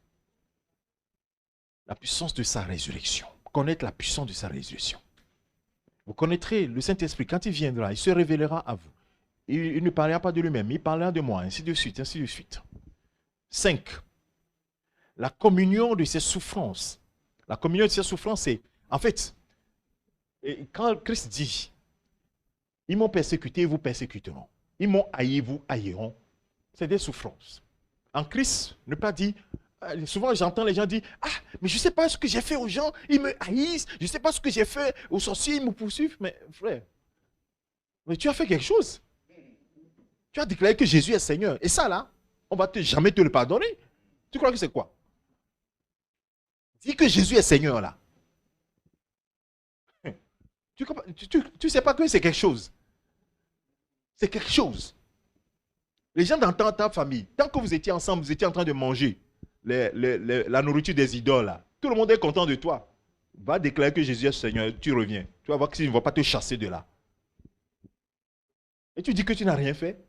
La puissance de sa résurrection. Connaître la puissance de sa résurrection. Vous connaîtrez le Saint-Esprit. Quand il viendra, il se révélera à vous. Il ne parlera pas de lui-même, il parlera de moi, ainsi de suite, ainsi de suite. 5. La communion de ses souffrances. La communion de ses souffrances, c'est, en fait, quand Christ dit, ils m'ont persécuté, vous persécuteront. Ils m'ont haï, vous haïront. C'est des souffrances. En Christ, ne pas dire, souvent j'entends les gens dire, ah, mais je ne sais pas ce que j'ai fait aux gens, ils me haïssent, je ne sais pas ce que j'ai fait aux sorciers, ils me poursuivent. Mais frère, mais tu as fait quelque chose. Tu as déclaré que Jésus est Seigneur. Et ça là, on ne va jamais te le pardonner. Tu crois que c'est quoi? Dis que Jésus est Seigneur là. Tu ne sais pas que c'est quelque chose. C'est quelque chose. Les gens dans ta famille, tant que vous étiez ensemble, vous étiez en train de manger la nourriture des idoles là. Tout le monde est content de toi. Va déclarer que Jésus est Seigneur, tu reviens. Tu vas voir qu'il ne va pas te chasser de là. Et tu dis que tu n'as rien fait.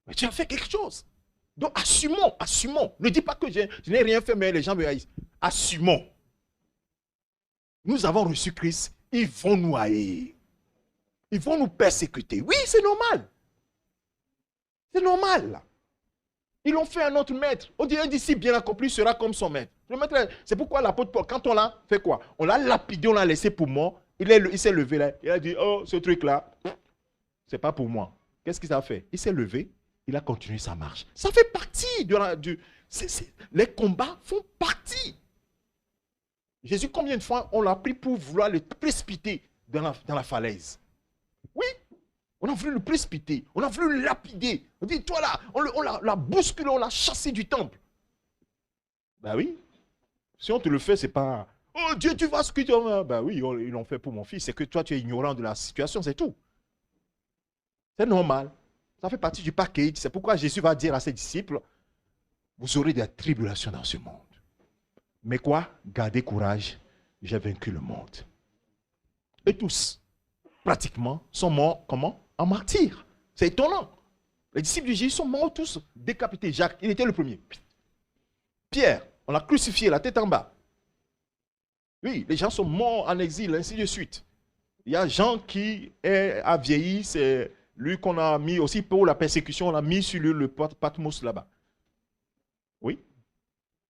Mais tu as fait quelque chose. Donc assumons. Ne dis pas que je n'ai rien fait, mais les gens me haïssent. Assumons. Nous avons reçu Christ, ils vont nous haïr. Ils vont nous persécuter. Oui, c'est normal. C'est normal. Ils l'ont fait à notre maître. On dit un disciple bien accompli sera comme son maître. Le maître, c'est pourquoi l'apôtre Paul, quand on l'a fait quoi? On l'a lapidé, on l'a laissé pour mort. Il s'est levé là. Il a dit, oh, ce truc-là, c'est pas pour moi. Qu'est-ce qu'il a fait? Il s'est levé. Il a continué sa marche. Ça fait partie les combats font partie. Jésus, combien de fois on l'a pris pour vouloir le précipiter dans la falaise? Oui. On a voulu le précipiter. On a voulu le lapider. On dit, toi là, on l'a bousculé, on l'a chassé du temple. Ben oui. Si on te le fait, c'est pas... Oh Dieu, tu vois ce que tu as... Ben oui, ils l'ont fait pour mon fils. C'est que toi, tu es ignorant de la situation, c'est tout. C'est normal. Ça fait partie du package. C'est pourquoi Jésus va dire à ses disciples, vous aurez des tribulations dans ce monde. Mais quoi? Gardez courage, j'ai vaincu le monde. Et tous, pratiquement, sont morts, comment? En martyrs. C'est étonnant. Les disciples de Jésus sont morts tous décapités. Jacques, il était le premier. Pierre, on l'a crucifié, la tête en bas. Oui, les gens sont morts en exil, ainsi de suite. Il y a Jean qui a vieilli, c'est lui qu'on a mis aussi pour la persécution, on l'a mis sur le Patmos là-bas. Oui,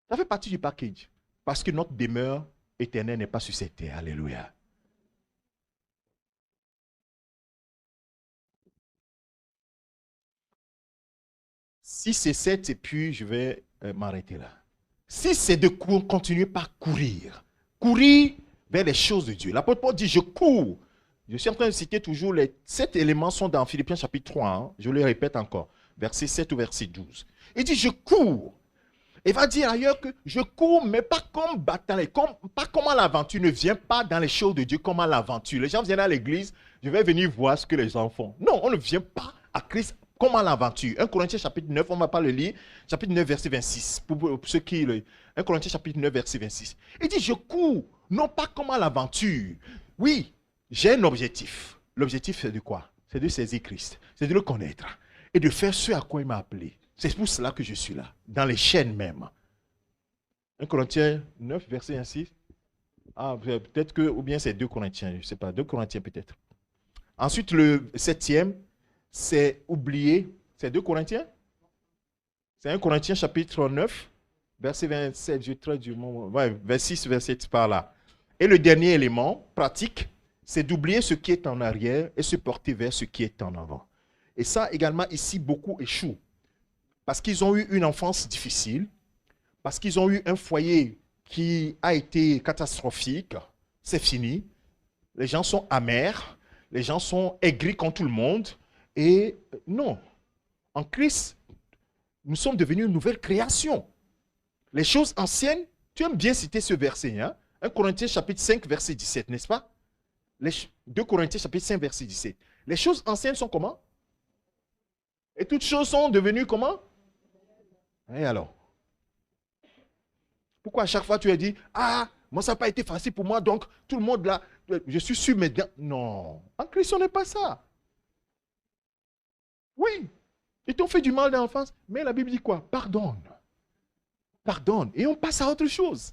ça fait partie du package. Parce que notre demeure éternelle n'est pas sur cette terre. Alléluia. Si c'est 7, et puis je vais m'arrêter là. Si c'est de continuer par courir, courir vers les choses de Dieu. L'apôtre Paul dit, je cours. Je suis en train de citer toujours les 7 éléments sont dans Philippiens chapitre 3. Hein. Je le répète encore. Verset 7 ou verset 12. Il dit, je cours. Il va dire ailleurs que je cours, mais pas comme battant, pas comme à l'aventure. Ne viens pas dans les choses de Dieu comme à l'aventure. Les gens viennent à l'église, je vais venir voir ce que les gens font. Non, on ne vient pas à Christ comme à l'aventure. 1 Corinthiens chapitre 9, on ne va pas le lire. Chapitre 9, verset 26. Pour ceux qui le... 1 Corinthiens chapitre 9, verset 26. Il dit, je cours, non pas comme à l'aventure. Oui, j'ai un objectif. L'objectif, c'est de quoi? C'est de saisir Christ. C'est de le connaître. Et de faire ce à quoi il m'a appelé. C'est pour cela que je suis là, dans les chaînes même. 1 Corinthiens 9, verset 26. Ah, peut-être que, ou bien c'est 2 Corinthiens, je ne sais pas, 2 Corinthiens peut-être. Ensuite, le 7e, c'est oublier. C'est 2 Corinthiens? C'est 1 Corinthiens chapitre 9, verset 27, je traite du moment. Ouais, 26, verset par là. Et le dernier élément, pratique, c'est d'oublier ce qui est en arrière et se porter vers ce qui est en avant. Et ça, également, ici, beaucoup échouent. Parce qu'ils ont eu une enfance difficile, parce qu'ils ont eu un foyer qui a été catastrophique, c'est fini. Les gens sont amers, les gens sont aigris contre tout le monde. Et non, en Christ, nous sommes devenus une nouvelle création. Les choses anciennes, tu aimes bien citer ce verset, hein? 1 Corinthiens chapitre 5, verset 17, n'est-ce pas? 2 Corinthiens chapitre 5, verset 17. Les choses anciennes sont comment? Et toutes choses sont devenues comment? Et alors? Pourquoi à chaque fois tu as dit, ah, moi ça n'a pas été facile pour moi, donc tout le monde là, je suis sûr maintenant. Non, en Christ, on n'est pas ça. Oui, ils t'ont fait du mal dans l'enfance, mais la Bible dit quoi? Pardonne. Pardonne. Et on passe à autre chose.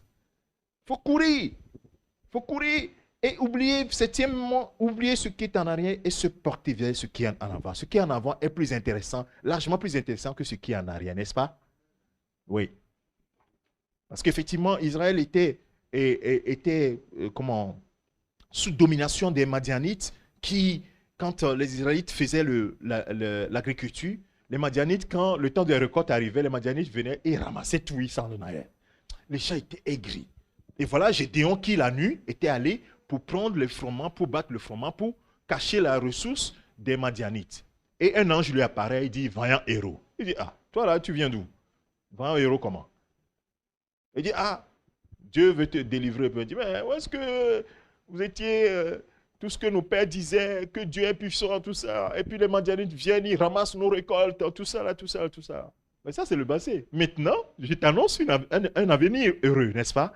Il faut courir. Il faut courir et oublier, septièmement, oublier ce qui est en arrière et se porter vers ce qui est en avant. Ce qui est en avant est plus intéressant, largement plus intéressant que ce qui est en arrière, n'est-ce pas? Oui. Parce qu'effectivement, Israël était sous domination des Madianites qui, quand les Israélites faisaient l'agriculture, les Madianites, quand le temps de récolte arrivait, les Madianites venaient et ramassaient tout, ils s'en allaient. Les gens étaient aigris. Et voilà, Gédéon qui, la nuit, était allé pour prendre le froment, pour battre le froment, pour cacher la ressource des Madianites. Et un ange lui apparaît, il dit, vaillant héros. Il dit, ah, toi là, tu viens d'où? Vaillant héros comment? Il dit, ah, Dieu veut te délivrer. Il dit, mais où est-ce que vous étiez, tout ce que nos pères disaient, que Dieu est puissant, tout ça. Et puis les Madianites viennent, ils ramassent nos récoltes, tout ça, là, tout ça, tout ça. Mais ça, c'est le passé. Maintenant, je t'annonce un avenir heureux, n'est-ce pas?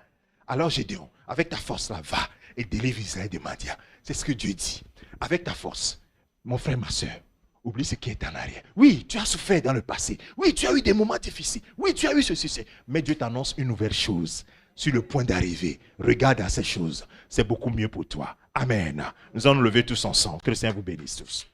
Alors Gédéon, avec ta force là, va et délivre Israël de Madian. C'est ce que Dieu dit. Avec ta force, mon frère, ma soeur, oublie ce qui est en arrière. Oui, tu as souffert dans le passé. Oui, tu as eu des moments difficiles. Oui, tu as eu ceci. Mais Dieu t'annonce une nouvelle chose sur le point d'arriver. Regarde à ces choses. C'est beaucoup mieux pour toi. Amen. Nous allons nous lever tous ensemble. Que le Seigneur vous bénisse tous.